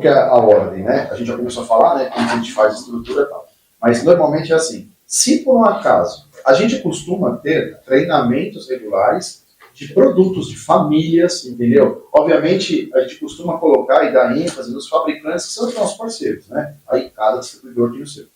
que é a ordem, né? A gente já começou a falar, né, como a gente faz estrutura e tal. Mas normalmente é assim, se por um acaso, a gente costuma ter treinamentos regulares de produtos, de famílias, entendeu? Obviamente, a gente costuma colocar e dar ênfase nos fabricantes que são os nossos parceiros, né? Aí cada distribuidor tem o seu.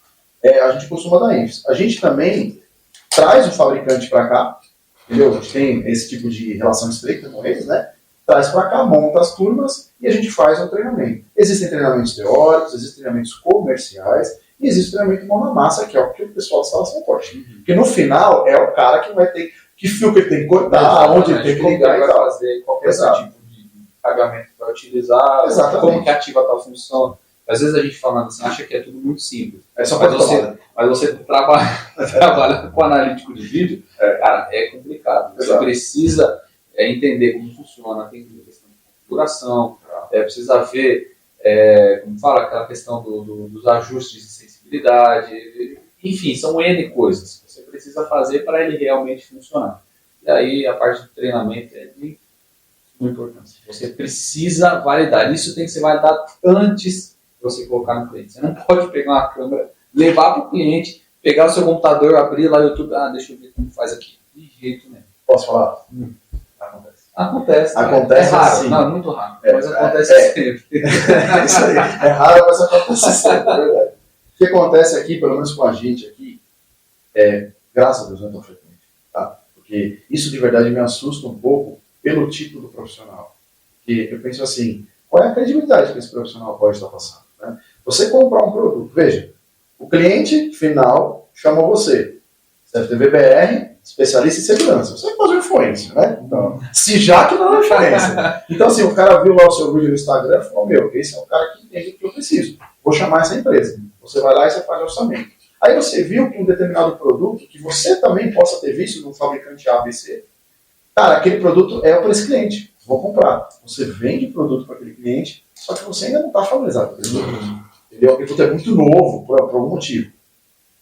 A gente costuma dar ênfase. A gente também traz o fabricante para cá, entendeu? A gente tem esse tipo de relação estreita com eles, né? Traz para cá, monta as turmas e a gente faz um treinamento. Existem treinamentos teóricos, existem treinamentos comerciais e existe treinamento mão na massa, que é o que o pessoal da instalação corte. Porque no final é o cara que vai ter que fio que ele tem que cortar, onde ele tem que ligar e tal. Fazer qualquer tipo de pagamento para utilizar, exatamente, como que ativa tal função. Às vezes a gente falando assim, acha que é tudo muito simples. É só mas você trabalha com analítico de vídeo, cara, é complicado. Você precisa entender como funciona, tem questão de configuração, precisa ver, como fala, aquela questão dos ajustes de sensibilidade, enfim, são N coisas que você precisa fazer para ele realmente funcionar. E aí a parte do treinamento é de muita importância. Você precisa validar. Isso tem que ser validado antes de você colocar no cliente. Você não pode pegar uma câmera, levar para o cliente, pegar o seu computador, abrir lá no YouTube, deixa eu ver como faz aqui. De jeito nenhum. Posso falar? Acontece. Acontece raro. assim. Não, é muito raro. Mas acontece sempre. Isso aí. É raro, mas acontece sempre, é verdade. O que acontece aqui, pelo menos com a gente aqui, graças a Deus não é tão frequente. Tá? Porque isso de verdade me assusta um pouco pelo tipo do profissional. Porque eu penso assim, qual é a credibilidade que esse profissional pode estar passando? Né? Você comprar um produto, veja, o cliente final chamou você, CFTV-BR, especialista em segurança. Você faz uma influência, né? Então, se já que não é influência. Então, assim, o cara viu lá o seu vídeo no Instagram e falou, esse é o cara que entende o que eu preciso. Vou chamar essa empresa. Você vai lá e você faz o orçamento. Aí você viu que um determinado produto, que você também possa ter visto no fabricante ABC, Cara, aquele produto é para esse cliente. Vou comprar. Você vende produto para aquele cliente, só que você ainda não está familiarizado com aquele produto. Entendeu? Aquele produto é muito novo, por algum motivo.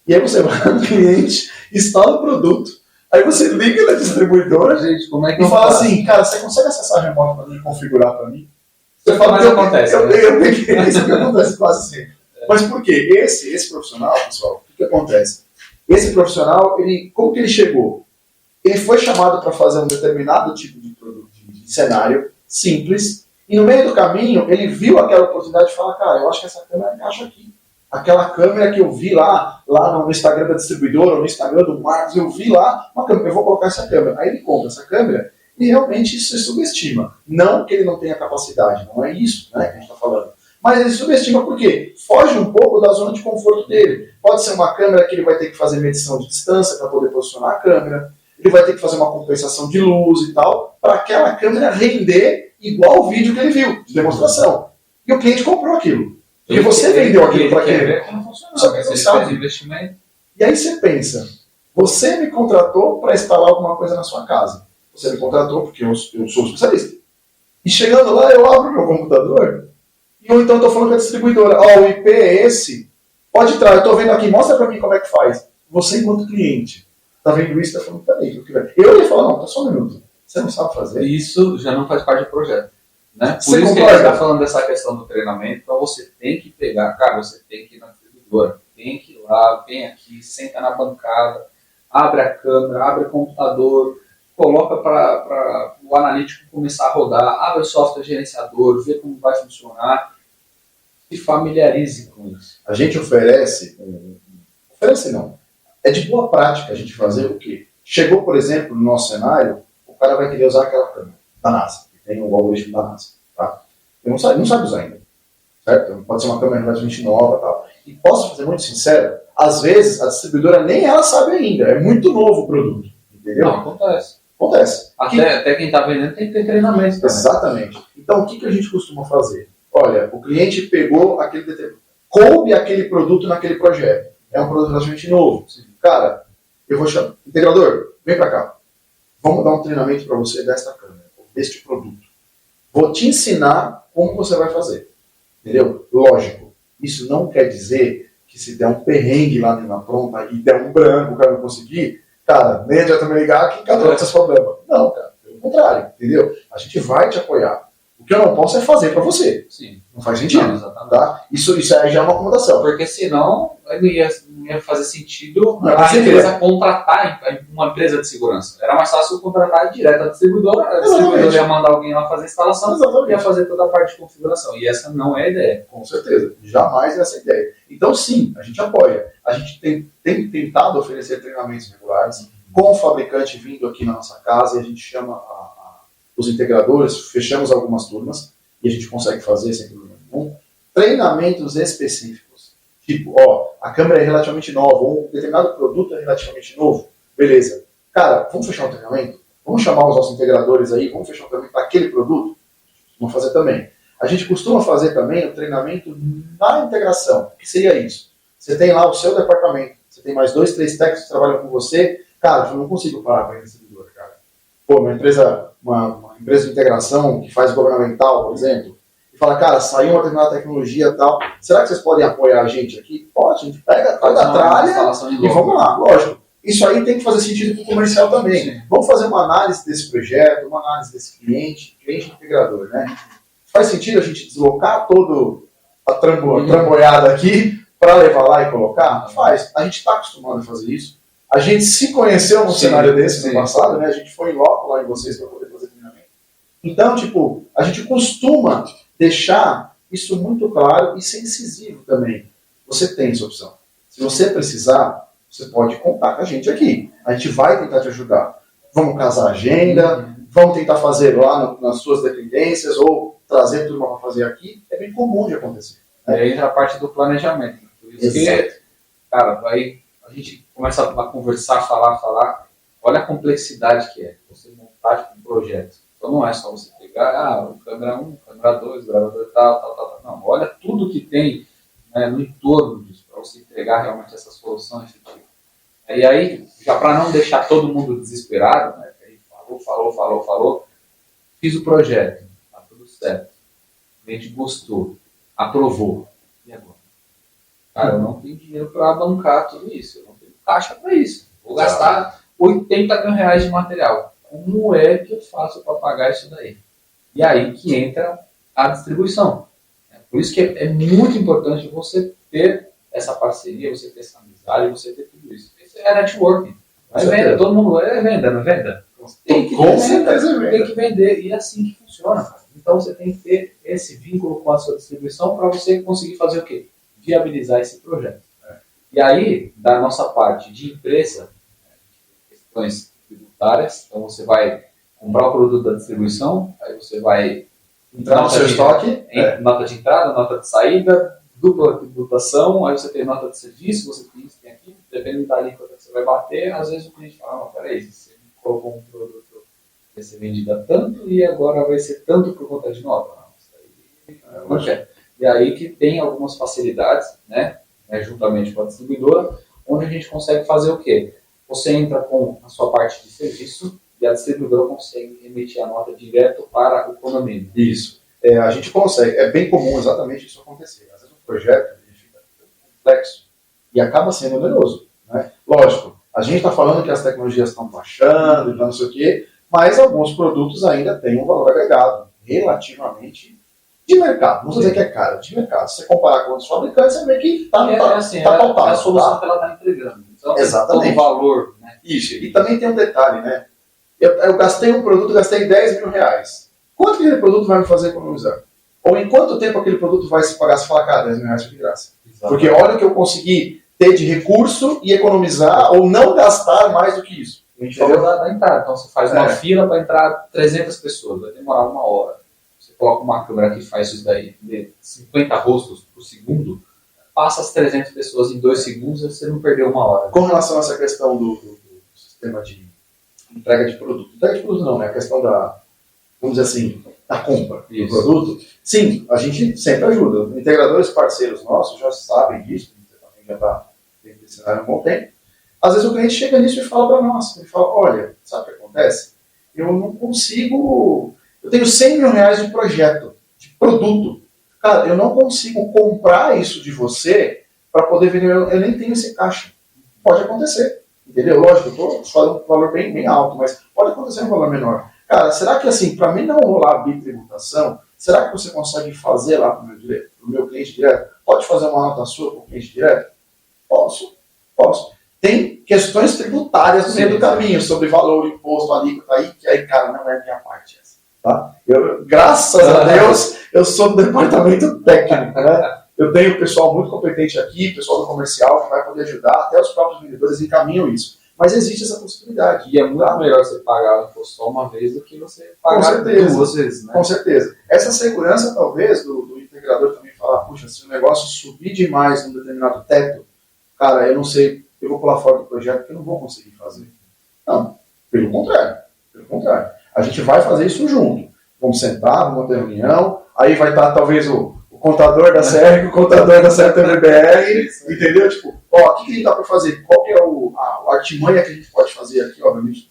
E aí você vai no cliente, instala o produto, aí você liga na distribuidora, gente, como é que e fala assim, cara, você consegue acessar remoto para mim, configurar para mim? Você fala, mas acontece. Eu peguei isso que acontece quase sempre. Mas por quê? Esse profissional, pessoal, o que acontece? Esse profissional, como que ele chegou? Ele foi chamado para fazer um determinado tipo de produto, de cenário simples, e no meio do caminho ele viu aquela oportunidade e fala, cara, eu acho que essa câmera encaixa aqui. Aquela câmera que eu vi lá no Instagram da distribuidora, ou no Instagram do Marcos, eu vi lá uma câmera, eu vou colocar essa câmera. Aí ele compra essa câmera e realmente isso se subestima. Não que ele não tenha capacidade, não é isso, né, que a gente está falando. Mas ele subestima por quê? Foge um pouco da zona de conforto dele. Pode ser uma câmera que ele vai ter que fazer medição de distância para poder posicionar a câmera, ele vai ter que fazer uma compensação de luz e tal, para aquela câmera render igual o vídeo que ele viu, de demonstração. E o cliente comprou aquilo. Porque você vendeu aquilo para ele. Só que ele não sabe. Investimento. E aí você pensa, você me contratou para instalar alguma coisa na sua casa. Você me contratou porque eu sou especialista. E chegando lá, eu abro meu computador, e ou então eu estou falando com a distribuidora, o IP é esse, pode entrar, eu estou vendo aqui, mostra para mim como é que faz. Você, enquanto cliente, está vendo isso e está falando, peraí, eu ia falar, não, tá só um minuto, você não sabe fazer. Isso já não faz parte do projeto. Né? Por Você isso concorda? que a gente está falando dessa questão do treinamento, então você tem que pegar, cara, você tem que ir na distribuidora, tem que ir lá, vem aqui, senta na bancada, abre a câmera, abre o computador, coloca para o analítico começar a rodar, abre o software gerenciador, vê como vai funcionar, se familiarize com isso. A gente oferece não, é de boa prática a gente fazer o quê? Chegou, por exemplo, no nosso cenário, o cara vai querer usar aquela câmera da NASA, que tem o algoritmo da NASA, tá? Ele não sabe usar ainda, certo? Pode ser uma câmera relativamente nova, tal. E posso ser muito sincero, às vezes a distribuidora nem ela sabe ainda, é muito novo o produto, entendeu? Não, acontece. Acontece. Até quem está vendendo tem que ter treinamento também. Exatamente. Então, o que a gente costuma fazer? Olha, o cliente pegou coube aquele produto naquele projeto. É um produto relativamente novo. Cara, eu vou chamar. Integrador, vem para cá. Vamos dar um treinamento para você desta câmera, deste produto. Vou te ensinar como você vai fazer. Entendeu? Lógico. Isso não quer dizer que se der um perrengue lá na pronta e der um branco, o cara não conseguir, cara, nem adianta me ligar que cada um tem seus problemas. Não, cara. Pelo contrário. Entendeu? A gente vai te apoiar. O que eu não posso é fazer para você. Sim. Não faz sentido. Não, exatamente. Tá? Isso aí já é uma acomodação. Porque senão não ia fazer sentido Não, a empresa contratar uma empresa de segurança. Era mais fácil contratar direto a distribuidora ia mandar alguém lá fazer a instalação e ia fazer toda a parte de configuração. E essa não é a ideia. Com certeza. Jamais essa é a ideia. Então, sim, a gente apoia. A gente tem tentado oferecer treinamentos regulares com o fabricante vindo aqui na nossa casa e a gente chama os integradores, fechamos algumas turmas e a gente consegue fazer sem problema nenhum. Treinamentos específicos. Tipo, a câmera é relativamente nova, ou um determinado produto é relativamente novo. Beleza. Cara, vamos fechar um treinamento? Vamos chamar os nossos integradores aí, vamos fechar um treinamento para aquele produto? Vamos fazer também. A gente costuma fazer também o treinamento na integração. O que seria isso? Você tem lá o seu departamento, você tem mais 2, 3 técnicos que trabalham com você. Cara, eu não consigo parar para ir nesse servidor, cara. Pô, uma empresa de integração que faz governamental, por exemplo, e fala, cara, saiu uma determinada tecnologia e tal, será que vocês podem apoiar a gente aqui? Pode, a gente pega a tralha e vamos lá, lógico. Isso aí tem que fazer sentido para o comercial também. Sim. Vamos fazer uma análise desse projeto, uma análise desse cliente integrador, né? Faz sentido a gente deslocar todo a trambolhada aqui para levar lá e colocar? Faz. A gente está acostumado a fazer isso. A gente se conheceu num cenário desse no passado, né? A gente foi em loco lá em vocês para poder fazer treinamento. Então, tipo, a gente costuma deixar isso muito claro e ser incisivo também. Você tem essa opção. Se você precisar, você pode contar com a gente aqui. A gente vai tentar te ajudar. Vamos casar a agenda, vamos tentar fazer lá nas suas dependências ou trazer tudo para fazer aqui. É bem comum de acontecer. Né? Aí entra a parte do planejamento. Por isso que, cara, a gente começa a conversar, falar. Olha a complexidade que é você montar um projeto. Então não é só você pegar câmera 1, câmera 2, gravador tal. Não, olha tudo que tem, né, no entorno disso, para você entregar realmente essa solução efetiva. E aí, já para não deixar todo mundo desesperado, né, falou. Fiz o projeto, tá tudo certo. O cliente gostou, aprovou. E agora? Cara, eu não tenho dinheiro para bancar tudo isso, eu não tenho caixa para isso. Vou gastar 80 mil reais de material. Como é que eu faço para pagar isso daí? E aí que entra a distribuição. Por isso que é muito importante você ter essa parceria, você ter essa amizade, você ter tudo isso. Isso é networking. Não é venda, todo mundo é venda, não é venda? Tem que vender, tem que vender, e é assim que funciona. Cara. Então você tem que ter esse vínculo com a sua distribuição para você conseguir fazer o quê? Viabilizar esse projeto. E aí, da nossa parte de empresa, questões tributárias, então você vai comprar o produto da distribuição, aí você vai entrar no seu estoque, nota de entrada, nota de saída, dupla tributação, aí você tem nota de serviço, você tem isso, tem aquilo, dependendo da alíquota que você vai bater, às vezes o cliente fala, não, peraí, você colocou um produto que vai ser vendido a tanto e agora vai ser tanto por conta de nota. Não, isso aí não quer. E aí que tem algumas facilidades, né, juntamente com a distribuidora, onde a gente consegue fazer o quê? Você entra com a sua parte de serviço e a distribuidora consegue emitir a nota direto para o condomínio. Isso. A gente consegue. É bem comum exatamente isso acontecer. Às vezes o projeto ele fica complexo e acaba sendo oneroso. Né? Lógico, a gente está falando que as tecnologias estão baixando, não sei o quê, mas alguns produtos ainda têm um valor agregado relativamente de mercado. Não vou dizer que é caro, de mercado. Se você comparar com outros fabricantes, você vê que está pautado. É a solução que ela está entregando. Então, exatamente. O valor. Né? Isso. E também tem um detalhe, né? Eu gastei um produto, gastei 10 mil reais. Quanto que aquele produto vai me fazer economizar? Ou em quanto tempo aquele produto vai se pagar se falar, cara, 10 mil reais de graça? Exatamente. Porque olha o que eu consegui ter de recurso e economizar ou não gastar mais do que isso. A gente falou da entrada. Então você faz uma fila para entrar 300 pessoas, vai demorar 1 hora. Você coloca uma câmera que faz isso daí, de 50 rostos por segundo, passa as 300 pessoas em 2 segundos e você não perdeu 1 hora. Com relação a essa questão do sistema de entrega de produto. Entrega de produto não, né? A questão da, vamos dizer assim, da compra do produto. Sim, a gente sempre ajuda. Integradores parceiros nossos já sabem disso, você também já está dentro desse cenário há um bom tempo. Às vezes o cliente chega nisso e fala para nós, ele fala, olha, sabe o que acontece? Eu não consigo, eu tenho 100 mil reais de projeto, de produto. Cara, eu não consigo comprar isso de você para poder vender, eu nem tenho esse caixa. Pode acontecer. Entendeu? Lógico, eu estou falando um valor bem alto, mas pode acontecer um valor menor. Cara, será que assim, para mim não rolar a bitributação, será que você consegue fazer lá para o meu cliente direto? Pode fazer uma nota sua para o cliente direto? Posso. Tem questões tributárias no meio do caminho, sobre valor, imposto, alíquota aí, que aí, cara, não é minha parte essa. Tá? Graças a Deus, eu sou do departamento técnico, né? Eu tenho pessoal muito competente aqui, pessoal do comercial, que vai poder ajudar, até os próprios vendedores encaminham isso. Mas existe essa possibilidade. E é muito melhor você pagar o imposto só uma vez do que você pagar 2 vezes. Né? Com certeza. Essa segurança, talvez, do integrador também falar, puxa, se o negócio subir demais num determinado teto, cara, eu não sei, eu vou pular fora do projeto porque eu não vou conseguir fazer. Não, pelo contrário. A gente vai fazer isso junto. Vamos sentar, vamos ter reunião, aí vai estar talvez o contador da CR, o contador da CRTV-BR, entendeu? Tipo, o que a gente dá para fazer? Qual que é a artimanha que a gente pode fazer aqui, obviamente,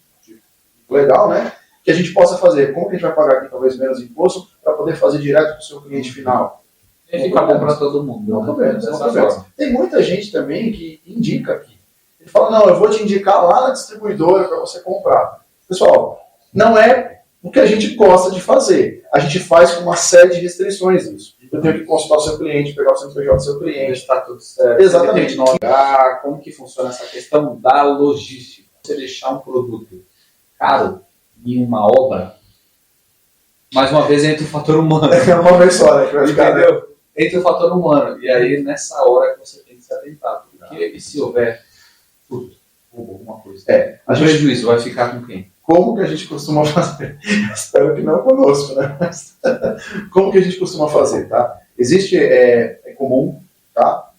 legal, né? Que a gente possa fazer. Como que a gente vai pagar aqui talvez menos imposto para poder fazer direto para o seu cliente final? E fica bom para todo mundo. Não problema. Tem muita gente também que indica aqui. Ele fala, não, eu vou te indicar lá na distribuidora para você comprar. Pessoal, não é o que a gente gosta de fazer. A gente faz com uma série de restrições isso. Eu tenho que consultar o seu cliente, pegar o CNPJ do seu cliente. Está tudo certo. Exatamente. Como que funciona essa questão da logística? Você deixar um produto caro em uma obra, mais uma vez entra o fator humano. É uma vez só, né? Que vai ficar, entendeu? Entra o fator humano. E aí, nessa hora que você tem que se atentar. Porque e se houver furto, alguma coisa? O prejuízo vai ficar com quem? Como que a gente costuma fazer? Espero que não conosco, né? Mas, como que a gente costuma fazer, tá? Existe, é comum, tá?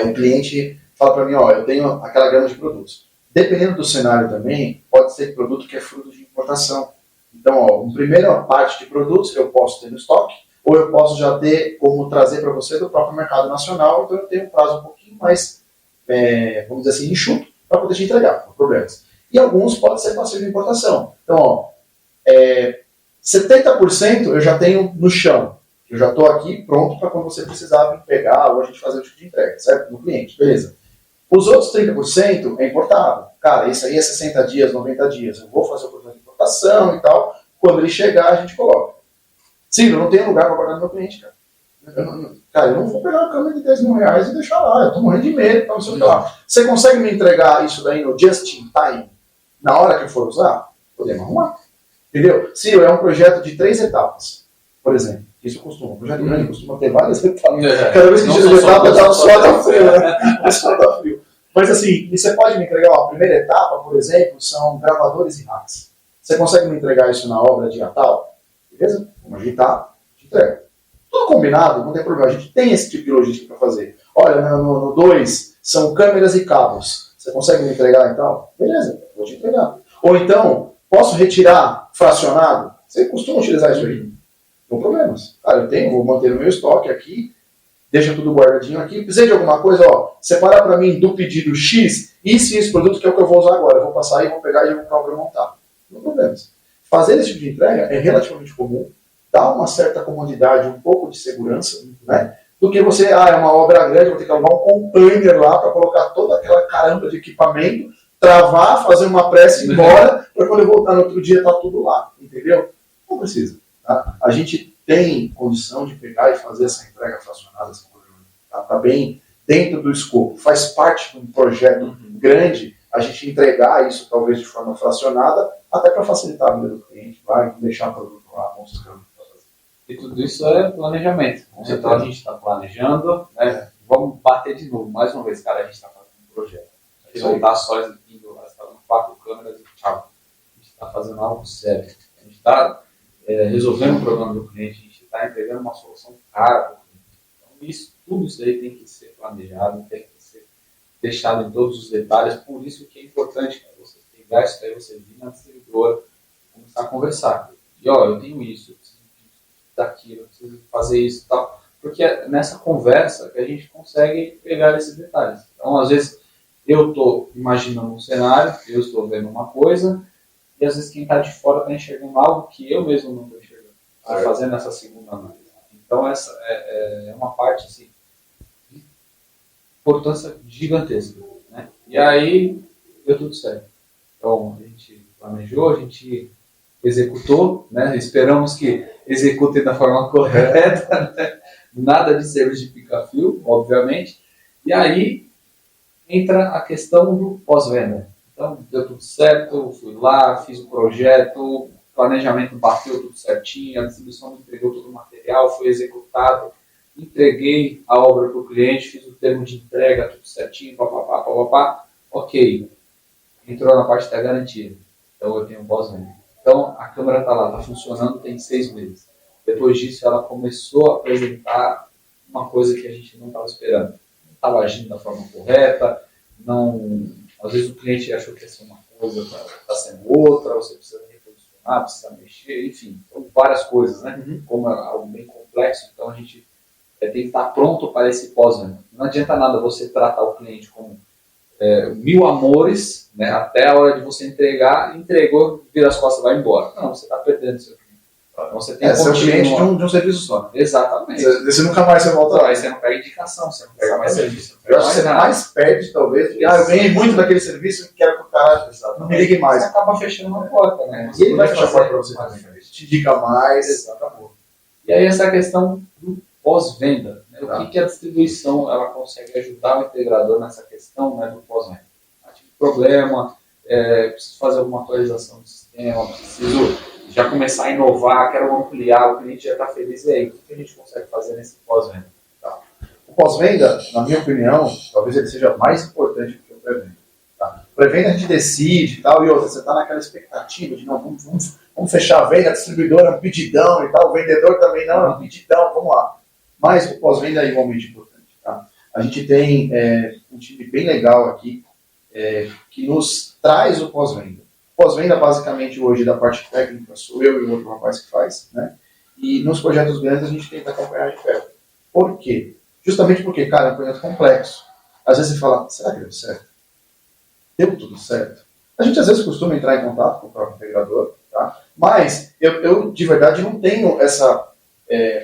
Um cliente fala para mim, ó, eu tenho aquela gama de produtos. Dependendo do cenário também, pode ser produto que é fruto de importação. Então, ó, uma primeira parte de produtos eu posso ter no estoque, ou eu posso já ter como trazer para você do próprio mercado nacional, então eu tenho um prazo um pouquinho mais, vamos dizer assim, enxuto, para poder te entregar, por problemas. E alguns podem ser passivo de importação. Então, ó, 70% eu já tenho no chão. Eu já estou aqui pronto para quando você precisar me pegar ou a gente fazer o tipo de entrega, certo? No cliente, beleza. Os outros 30% é importado. Cara, isso aí é 60 dias, 90 dias. Eu vou fazer o processo de importação e tal. Quando ele chegar, a gente coloca. Sim, eu não tenho lugar para guardar no meu cliente, cara. Eu não vou pegar uma câmera de 10 mil reais e deixar lá. Eu estou morrendo de medo, não sei o que lá. Você consegue me entregar isso daí no just in time, na hora que eu for usar? Podemos arrumar. Entendeu? Se é um projeto de 3 etapas, por exemplo. Isso costuma. Um projeto grande costuma ter várias etapas. Cada vez que tira uma etapa, dá suado frio, né? Suado frio. Mas assim, você pode me entregar, ó, a primeira etapa, por exemplo, são gravadores e racks. Você consegue me entregar isso na obra dia tal? Beleza? Vamos ajeitar, te entrega. Tudo combinado, não tem problema. A gente tem esse tipo de logística para fazer. Olha, no 2 são câmeras e cabos. Você consegue me entregar e tal? Beleza, vou te entregar. Ou então, posso retirar fracionado? Você costuma utilizar isso aí? Não problemas. Cara, vou manter o meu estoque aqui, deixa tudo guardadinho aqui. Precisa de alguma coisa, ó, separa para mim do pedido X, isso e esse produto que é o que eu vou usar agora. Eu vou passar e vou pegar e vou para montar. Não problemas. Fazer esse tipo de entrega é relativamente comum, dá uma certa comodidade, um pouco de segurança, né? Do que você, é uma obra grande, vou ter que alugar um container lá para colocar toda aquela caramba de equipamento, travar, fazer uma pressa e ir embora, para quando eu voltar no outro dia tá tudo lá, entendeu? Não precisa. Tá? A gente tem condição de pegar e fazer essa entrega fracionada, essa coisa, tá bem dentro do escopo, faz parte de um projeto grande, a gente entregar isso talvez de forma fracionada, até para facilitar a vida do cliente, vai deixar o produto lá, mostrando. E tudo isso é planejamento. Então a gente está planejando, né? Vamos bater de novo, mais uma vez, cara, a gente está fazendo um projeto. A gente não está só exibindo, está dando 4 câmeras e tchau. A gente está fazendo algo sério. A gente está resolvendo o problema do cliente, a gente está entregando uma solução cara para o cliente. Então tudo isso aí tem que ser planejado, tem que ser deixado em todos os detalhes. Por isso que é importante, cara, você pegar isso aí, você vir na distribuidora, começar a conversar. E ó, eu tenho isso, eu preciso daquilo, eu preciso fazer isso e tal. Porque é nessa conversa que a gente consegue pegar esses detalhes. Então, às vezes, eu estou imaginando um cenário, eu estou vendo uma coisa, e às vezes quem está de fora está enxergando algo que eu mesmo não estou enxergando. Estou fazendo essa segunda análise. Então, essa é uma parte assim, de importância gigantesca. Né? E aí, deu tudo certo. Então, a gente planejou, a gente executou, né? Esperamos que executem da forma correta, né? Nada de serviço de pica-fio, obviamente. E aí entra a questão do pós-venda. Então, deu tudo certo, fui lá, fiz o projeto, o planejamento bateu tudo certinho, a distribuição me entregou todo o material, foi executado, entreguei a obra para o cliente, fiz o termo de entrega, tudo certinho, papapá, papapá. Ok, entrou na parte da garantia. Então, eu tenho um pós-venda. Então, a câmera está lá, está funcionando, tem 6 meses. Depois disso, ela começou a apresentar uma coisa que a gente não estava esperando. Não estava agindo da forma correta, às vezes o cliente achou que ia ser uma coisa, está sendo outra, você precisa reposicionar, precisa mexer, enfim, várias coisas, né? Como é algo bem complexo, então a gente tem que estar pronto para esse pós-venda. Não adianta nada você tratar o cliente como 1000 amores, né, até a hora de você entregar, entregou, vira as costas e vai embora. Não, você está perdendo seu cliente. Então você tem que ser o cliente de um serviço só. Exatamente. Você nunca mais vai voltar. Aí você não pega indicação, você não pega mais serviço. Eu acho que você mais perde, talvez. Eu ganhei muito daquele serviço e quero que o cara não me ligue mais. Você acaba fechando uma porta, né? E ele vai fechar a porta para você também. Te indica mais. Exatamente. E aí essa questão do pós-venda. Né? O que a distribuição ela consegue ajudar o integrador nessa questão, né, do pós-venda? Tive problema, preciso fazer alguma atualização do sistema, preciso já começar a inovar, quero ampliar, o cliente já está feliz. E aí, o que a gente consegue fazer nesse pós-venda? Tá. O pós-venda, na minha opinião, talvez ele seja mais importante do que o pré-venda. Tá? O pré-venda a gente decide e tal, e outra, você está naquela expectativa de, não, vamos fechar a venda, a distribuidora é um pedidão e tal, o vendedor também não, é um pedidão, vamos lá. Mas o pós-venda é igualmente importante. Tá? A gente tem um time bem legal aqui, que nos traz o pós-venda. Pós-venda, basicamente, hoje, da parte técnica, sou eu e o outro rapaz que faz, né? E nos projetos grandes a gente tenta acompanhar de perto. Por quê? Justamente porque, cara, é um projeto complexo. Às vezes você fala, será que deu certo? Deu tudo certo? A gente às vezes costuma entrar em contato com o próprio integrador, tá? Mas eu de verdade não tenho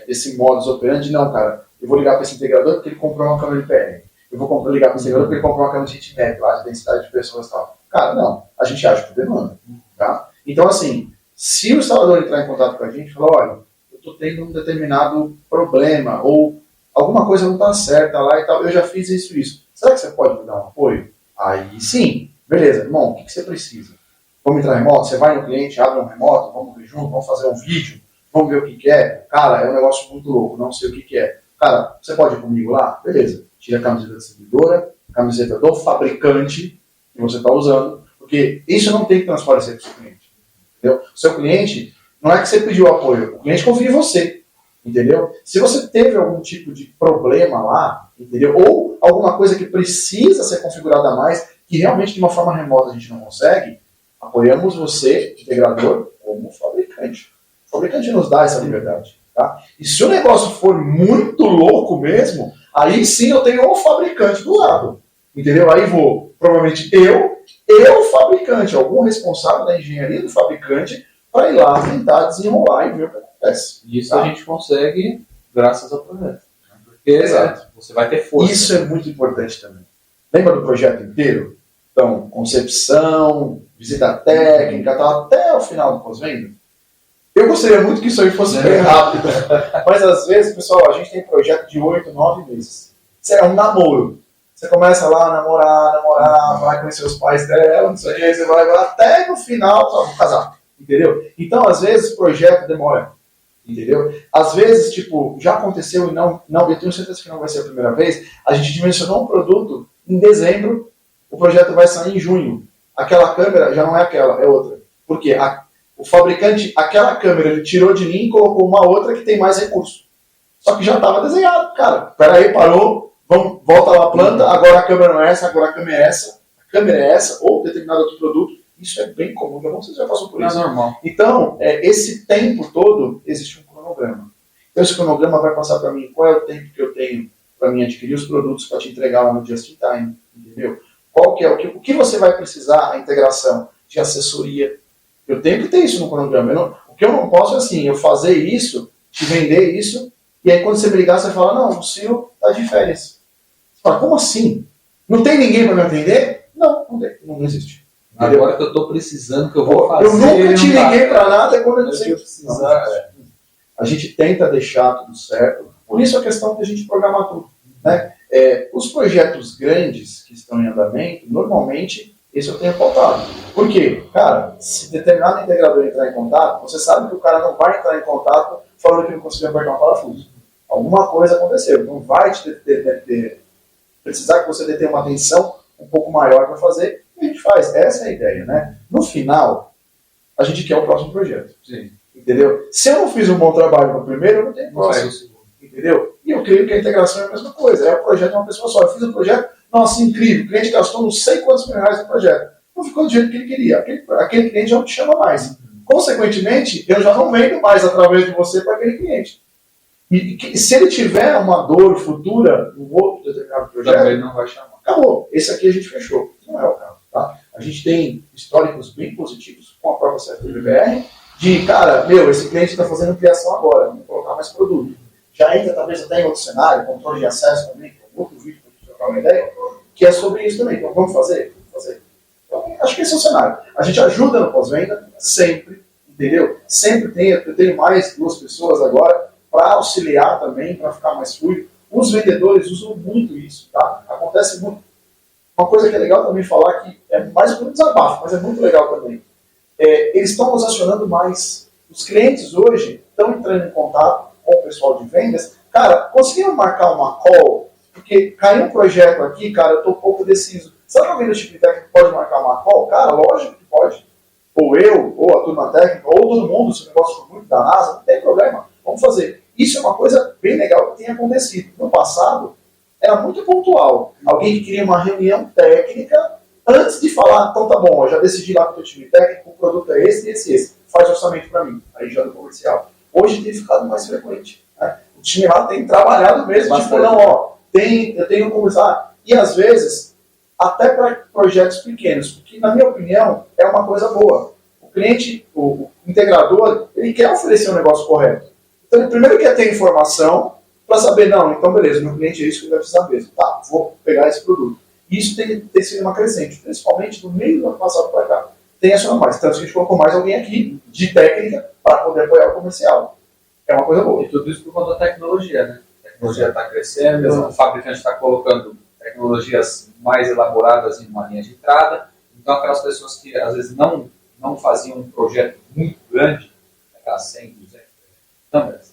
esse modus operandi, não, cara. Eu vou ligar para esse integrador porque ele comprou uma câmera IPR. Eu vou ligar para esse integrador porque ele comprou uma câmera de heatmap, lá de densidade de pessoas e tal. Cara, não. A gente age por demanda, tá? Então, assim, se o instalador entrar em contato com a gente e falar, olha, eu estou tendo um determinado problema, ou alguma coisa não está certa lá e tal, eu já fiz isso. Será que você pode me dar um apoio? Aí sim. Beleza, irmão, o que você precisa? Vamos entrar remoto? Você vai no cliente, abre um remoto, vamos ver junto, vamos fazer um vídeo, vamos ver o que é. Cara, é um negócio muito louco, não sei o que é. Cara, você pode ir comigo lá? Beleza. Tira a camiseta da servidora, camiseta do fabricante que você está usando, porque isso não tem que transparecer para o seu cliente. Entendeu? O seu cliente, não é que você pediu apoio, o cliente confia em você. Entendeu? Se você teve algum tipo de problema lá, entendeu? Ou alguma coisa que precisa ser configurada a mais, que realmente de uma forma remota a gente não consegue, apoiamos você, integrador, como fabricante. O fabricante nos dá essa liberdade. Tá? E se o negócio for muito louco mesmo, aí sim eu tenho um fabricante do lado. Entendeu? Aí vou, provavelmente eu fabricante, algum responsável da engenharia do fabricante, para ir lá tentar desenrolar e ver o que acontece. Isso tá? A gente consegue graças ao projeto. Porque você vai ter força. Isso é muito importante também. Lembra do projeto inteiro? Então, concepção, visita técnica, tal, até o final do pós-venda. Eu gostaria muito que isso aí fosse bem rápido. Mas às vezes, pessoal, a gente tem projeto de 8, 9 meses. Isso é um namoro. Você começa lá a namorar, vai conhecer os pais dela, não sei o que, você vai até no final, vamos casar. Entendeu? Então, às vezes, o projeto demora. Entendeu? Às vezes, tipo, já aconteceu e não, eu tenho certeza que não vai ser a primeira vez, a gente dimensionou um produto em dezembro, o projeto vai sair em junho. Aquela câmera já não é aquela, é outra. Por quê? O fabricante, aquela câmera, ele tirou de mim e colocou uma outra que tem mais recurso. Só que já estava desenhado. Cara, peraí, parou, volta lá a planta, agora a câmera não é essa, agora a câmera é essa, ou determinado outro produto. Isso é bem comum, eu não sei se já passou por isso. É normal. Então, esse tempo todo, existe um cronograma. Então, esse cronograma vai passar para mim qual é o tempo que eu tenho para mim adquirir os produtos para te entregar lá no just in time, entendeu? Qual que é o que você vai precisar, a integração de assessoria. Eu tenho que ter isso no cronograma. O que eu não posso é assim, eu fazer isso, te vender isso, e aí quando você me ligar, você fala, não, o Ciro está de férias. Você fala, como assim? Não tem ninguém para me atender? Não tem, não existe. Entendeu? Agora que eu estou precisando, que eu vou fazer. Eu nunca te liguei para nada, é quando eu sei precisar. A gente tenta deixar tudo certo. Por isso a questão de a gente programar tudo. Né? Os projetos grandes que estão em andamento, normalmente, isso eu tenho pautado. Por quê? Cara, se determinado integrador entrar em contato, você sabe que o cara não vai entrar em contato falando que não conseguiu apertar um parafuso. Alguma coisa aconteceu. Não vai precisar que você tenha uma atenção um pouco maior para fazer. A gente faz, essa é a ideia, né? No final, a gente quer o próximo projeto. Sim. Entendeu? Se eu não fiz um bom trabalho no primeiro, eu não tenho próximo. Entendeu? E eu creio que a integração é a mesma coisa. É o projeto de uma pessoa só. Eu fiz um projeto, nossa, incrível. O cliente gastou não sei quantos mil reais no projeto. Não ficou do jeito que ele queria. Aquele cliente já não te chama mais. Consequentemente, eu já não vendo mais através de você para aquele cliente. E se ele tiver uma dor futura no outro determinado projeto, também não vai chamar. Acabou. Esse aqui a gente fechou. Não é o caso. Tá? A gente tem históricos bem positivos com a própria CFTV-BR de, cara, esse cliente está fazendo ampliação agora, vamos colocar mais produto. Já entra talvez até em outro cenário, controle de acesso também, que é um outro vídeo para a gente trocar uma ideia, que é sobre isso também. Então vamos fazer? Então, acho que esse é o cenário. A gente ajuda no pós-venda, sempre, entendeu? Sempre tem, eu tenho mais 2 pessoas agora para auxiliar também, para ficar mais fluido. Os vendedores usam muito isso, tá? Acontece muito. Uma coisa que é legal também falar, que é mais um desabafo, mas é muito legal também. Eles estão nos acionando mais. Os clientes hoje estão entrando em contato com o pessoal de vendas. Cara, conseguiram marcar uma call? Porque caiu um projeto aqui, cara, eu estou um pouco deciso. Sabe que alguém do time técnico pode marcar uma call? Cara, lógico que pode. Ou eu, ou a turma técnica, ou todo mundo, se o negócio for muito da NASA, não tem problema, vamos fazer. Isso é uma coisa bem legal que tem acontecido. No passado, era muito pontual. Alguém que queria uma reunião técnica antes de falar, então tá bom, eu já decidi lá com o teu time técnico, o produto é esse, esse. Faz orçamento para mim, aí já do comercial. Hoje tem ficado mais frequente. Né? O time lá tem trabalhado mesmo, tipo, não, eu tenho que conversar. E às vezes, até para projetos pequenos, porque, na minha opinião, é uma coisa boa. O cliente, o integrador, ele quer oferecer um negócio correto. Então, ele primeiro quer ter informação para saber, não, então beleza, meu cliente é isso que ele vai precisar mesmo. Tá, vou pegar esse produto. Isso tem sido uma crescente, principalmente no meio do ano passado para cá. Tem acionado mais. Tanto que a gente colocou mais alguém aqui de técnica para poder apoiar o comercial. É uma coisa boa. E tudo isso por conta da tecnologia, né? A tecnologia está crescendo, o fabricante está colocando tecnologias mais elaboradas em uma linha de entrada. Então, aquelas pessoas que às vezes não faziam um projeto muito grande, aquelas 100, 200 câmeras,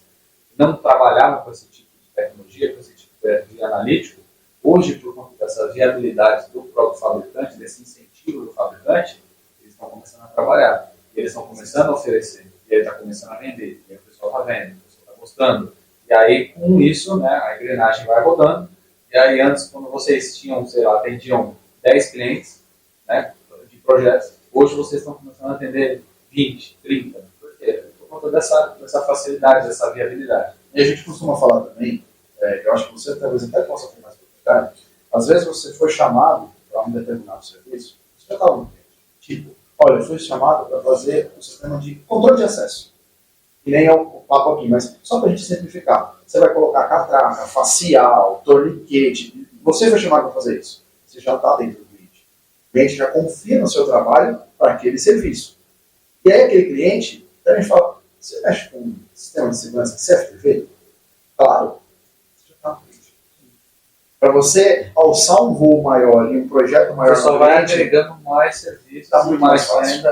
não trabalhavam com esse tipo de tecnologia, com esse tipo de analítico, hoje, por conta dessa viabilidade do próprio fabricante, desse incentivo do fabricante, eles estão começando a trabalhar, eles estão começando a oferecer, e aí está começando a vender, e aí o pessoal está vendo, o pessoal está gostando. E aí, com isso, né, a engrenagem vai rodando, e aí antes, quando vocês tinham, sei lá, atendiam 10 clientes, né, de projetos, hoje vocês estão começando a atender 20, 30, por quê? Por conta dessa facilidade, dessa viabilidade. E a gente costuma falar também, eu acho que você talvez até possa ter mais propriedade, às vezes você foi chamado para um determinado serviço, você já estava no cliente. Tipo, olha, eu fui chamado para fazer um sistema de controle de acesso. Que nem é o papo aqui, mas só para a gente simplificar. Você vai colocar catraca, facial, torniquete. Você foi chamado para fazer isso. Você já está dentro do cliente. O cliente já confia no seu trabalho para aquele serviço. E aí aquele cliente também fala, você mexe com um sistema de segurança de CFTV? Claro. Você já está no cliente. Para você alçar um voo maior e um projeto maior, você só vai agregando mais serviços, está muito mais fácil.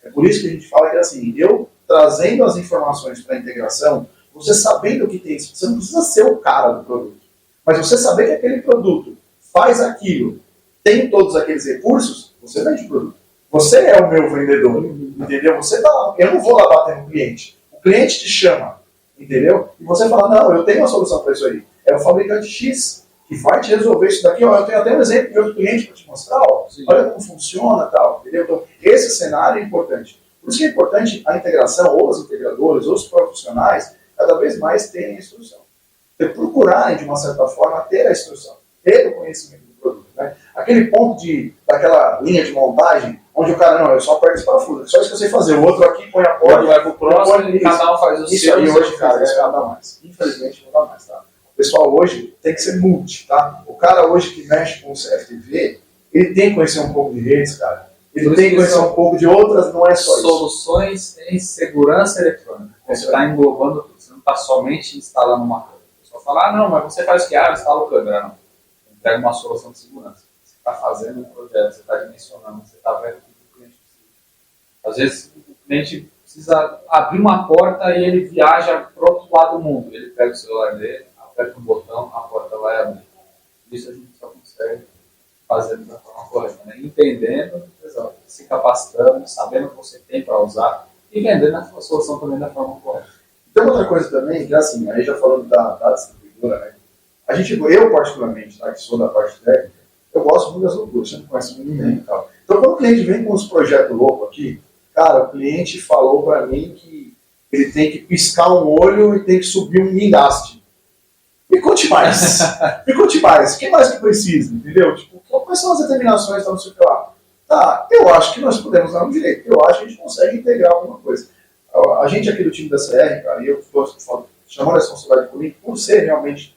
É por isso que a gente fala que assim, eu trazendo as informações para a integração, você sabendo o que tem, você não precisa ser o cara do produto, mas você saber que aquele produto faz aquilo, tem todos aqueles recursos, você vende o produto. Você é o meu vendedor, entendeu? Eu não vou lá bater no cliente. O cliente te chama, entendeu? E você fala, não, eu tenho uma solução para isso aí. É o fabricante X que vai te resolver isso daqui. Ó, eu tenho até um exemplo de outro cliente para te mostrar. Ó, olha como funciona, tal, entendeu? Então, esse cenário é importante. Por isso que é importante a integração, ou os integradores, ou os profissionais, cada vez mais terem a instrução. Então, procurarem, de uma certa forma, ter a instrução, ter o conhecimento do produto. Né? Aquele ponto daquela linha de montagem, onde o cara, não, eu só aperto esse parafuso, só isso que eu sei fazer, o outro aqui põe a porta, vai pro próximo, e cada um faz o seu. Isso aí hoje, cara, isso não dá mais. Infelizmente não dá mais, tá? O pessoal hoje tem que ser multi, tá? O cara hoje que mexe com o CFTV, ele tem que conhecer um pouco de redes, cara. Ele tem que conhecer um pouco de outras, não é só isso. Soluções em segurança eletrônica. Você está englobando tudo. Você não está somente instalando uma câmera. A pessoa fala, não, mas você faz o que? Instala a câmera. Não. Entrega uma solução de segurança. Você está fazendo um projeto, você está dimensionando, você está vendo o que o cliente precisa. Às vezes o cliente precisa abrir uma porta e ele viaja para o outro lado do mundo. Ele pega o celular dele, aperta um botão, a porta vai abrir. Isso a gente só consegue fazendo da forma correta, né? Entendendo, se capacitando, sabendo o que você tem para usar e vendendo a sua solução também da forma correta. Tem outra coisa também, que é assim, aí já falando da distribuidora, né? Eu particularmente, tá, que sou da parte técnica, eu gosto muito das loucuras, você não conhece ninguém e tal. Então quando o cliente vem com os projetos loucos aqui, cara, o cliente falou para mim que ele tem que piscar um olho e tem que subir um guindaste. Me conte mais. Me conte mais. O que mais que precisa? Entendeu? Tipo, quais são as determinações, não sei o que lá. Tá, eu acho que nós podemos dar um direito. Eu acho que a gente consegue integrar alguma coisa. A gente aqui do time da CR, cara, e eu estou chamando a responsabilidade comigo, por ser realmente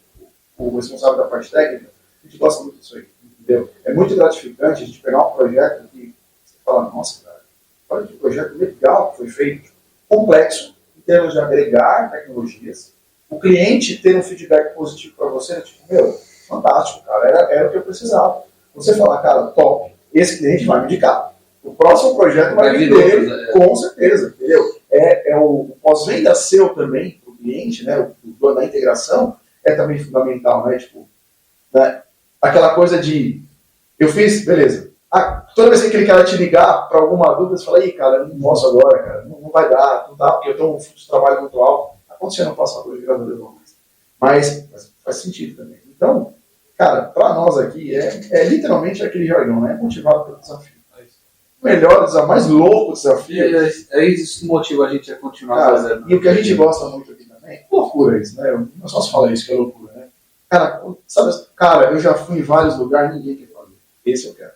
o responsável da parte técnica, a gente gosta muito disso aí. Entendeu? É muito gratificante a gente pegar um projeto que você fala, nossa, cara, olha que projeto legal que foi feito, complexo, em termos de agregar tecnologias, o cliente ter um feedback positivo para você, tipo, meu, fantástico, cara, era o que eu precisava. Você falar, cara, top, esse cliente vai me indicar. O próximo projeto vai vir dele, com certeza, entendeu? O pós-venda seu também, para o cliente, né, o dono da integração, é também fundamental, né, tipo, né, aquela coisa de, eu fiz, beleza, toda vez que ele quer te ligar para alguma dúvida, você fala, ih, cara, eu não posso agora, cara, não vai dar, não dá, porque eu tenho um fluxo de trabalho muito alto. Aconteceu no passado, hoje, graças a Deus, não mais. Mas faz sentido também. Então, cara, para nós aqui, é literalmente aquele jargão, né? É motivado pelo desafio. O melhor desafio, mais louco desafio. É isso que motiva a gente a continuar fazendo. E o que a gente gosta muito aqui também, é loucura isso, né? Eu não só se fala isso, que é loucura, né? Cara, sabe, cara, eu já fui em vários lugares, ninguém quer fazer. Esse eu quero.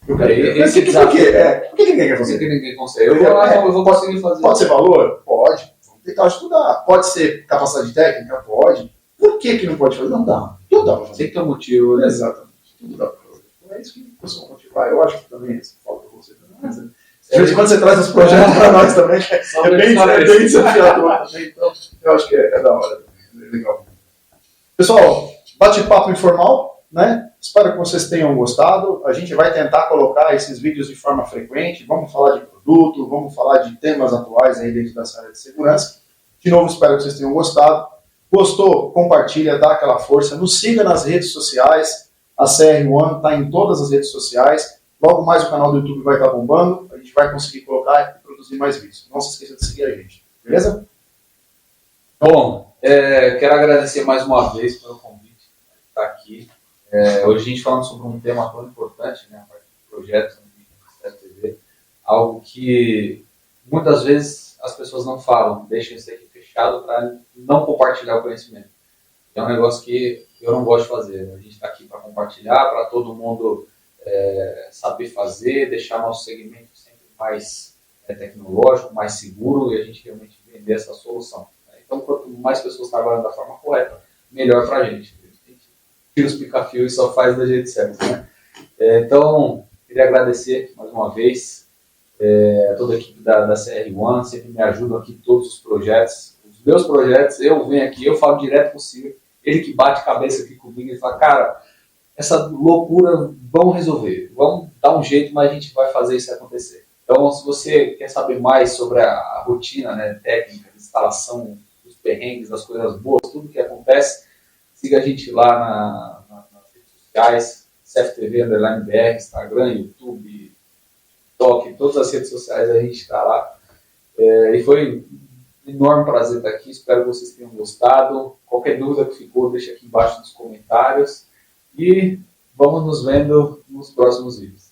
Eu quero. Esse Por quê? Por que ninguém quer fazer? Por que ninguém consegue? Eu vou lá, eu vou conseguir fazer. Pode ser valor? Pode. Vamos tentar estudar. Pode ser capacidade técnica? Pode. Por que não pode fazer? Não dá. Não dá pra fazer. Tem que ter um motivo, né? Exatamente. Tudo dá pra fazer. Então é isso que o pessoal motivar. Eu acho que também falta você também. De vez em quando você traz os projetos para nós também, que é bem desafiador também. Então, eu acho que é da hora. É legal. Pessoal, bate-papo informal, né? Espero que vocês tenham gostado. A gente vai tentar colocar esses vídeos de forma frequente. Vamos falar de produto, vamos falar de temas atuais aí dentro dessa área de segurança. De novo, espero que vocês tenham gostado. Gostou? Compartilha, dá aquela força. Nos siga nas redes sociais. A CR1 está em todas as redes sociais. Logo mais o canal do YouTube vai estar bombando. A gente vai conseguir colocar e produzir mais vídeos. Não se esqueça de seguir a gente. Beleza? Bom, quero agradecer mais uma vez pelo convite de estar aqui. Hoje a gente falando sobre um tema tão importante, né, a parte do projeto da TV, algo que muitas vezes as pessoas não falam, deixam isso aqui fechado para não compartilhar o conhecimento. É um negócio que eu não gosto de fazer. A gente está aqui para compartilhar, para todo mundo saber fazer, deixar nosso segmento sempre mais tecnológico, mais seguro e a gente realmente vender essa solução. Então, quanto mais pessoas trabalham da forma correta, melhor para a gente. A gente tira os pica-fio e só faz da jeito certo, né? Então, queria agradecer mais uma vez a toda a equipe da CR1, sempre me ajudam aqui em todos os projetos. Os meus projetos, eu venho aqui, eu falo direto com o Ciro, ele que bate cabeça aqui comigo e fala, cara, essa loucura, vamos resolver, vamos dar um jeito, mas a gente vai fazer isso acontecer. Então, se você quer saber mais sobre a rotina, né, técnica, de instalação, dos perrengues, das coisas boas, tudo que acontece, siga a gente lá nas redes sociais, CFTV_BR, Instagram, YouTube, TikTok, todas as redes sociais a gente está lá. E foi um enorme prazer estar aqui, espero que vocês tenham gostado. Qualquer dúvida que ficou, deixa aqui embaixo nos comentários. E vamos nos vendo nos próximos vídeos.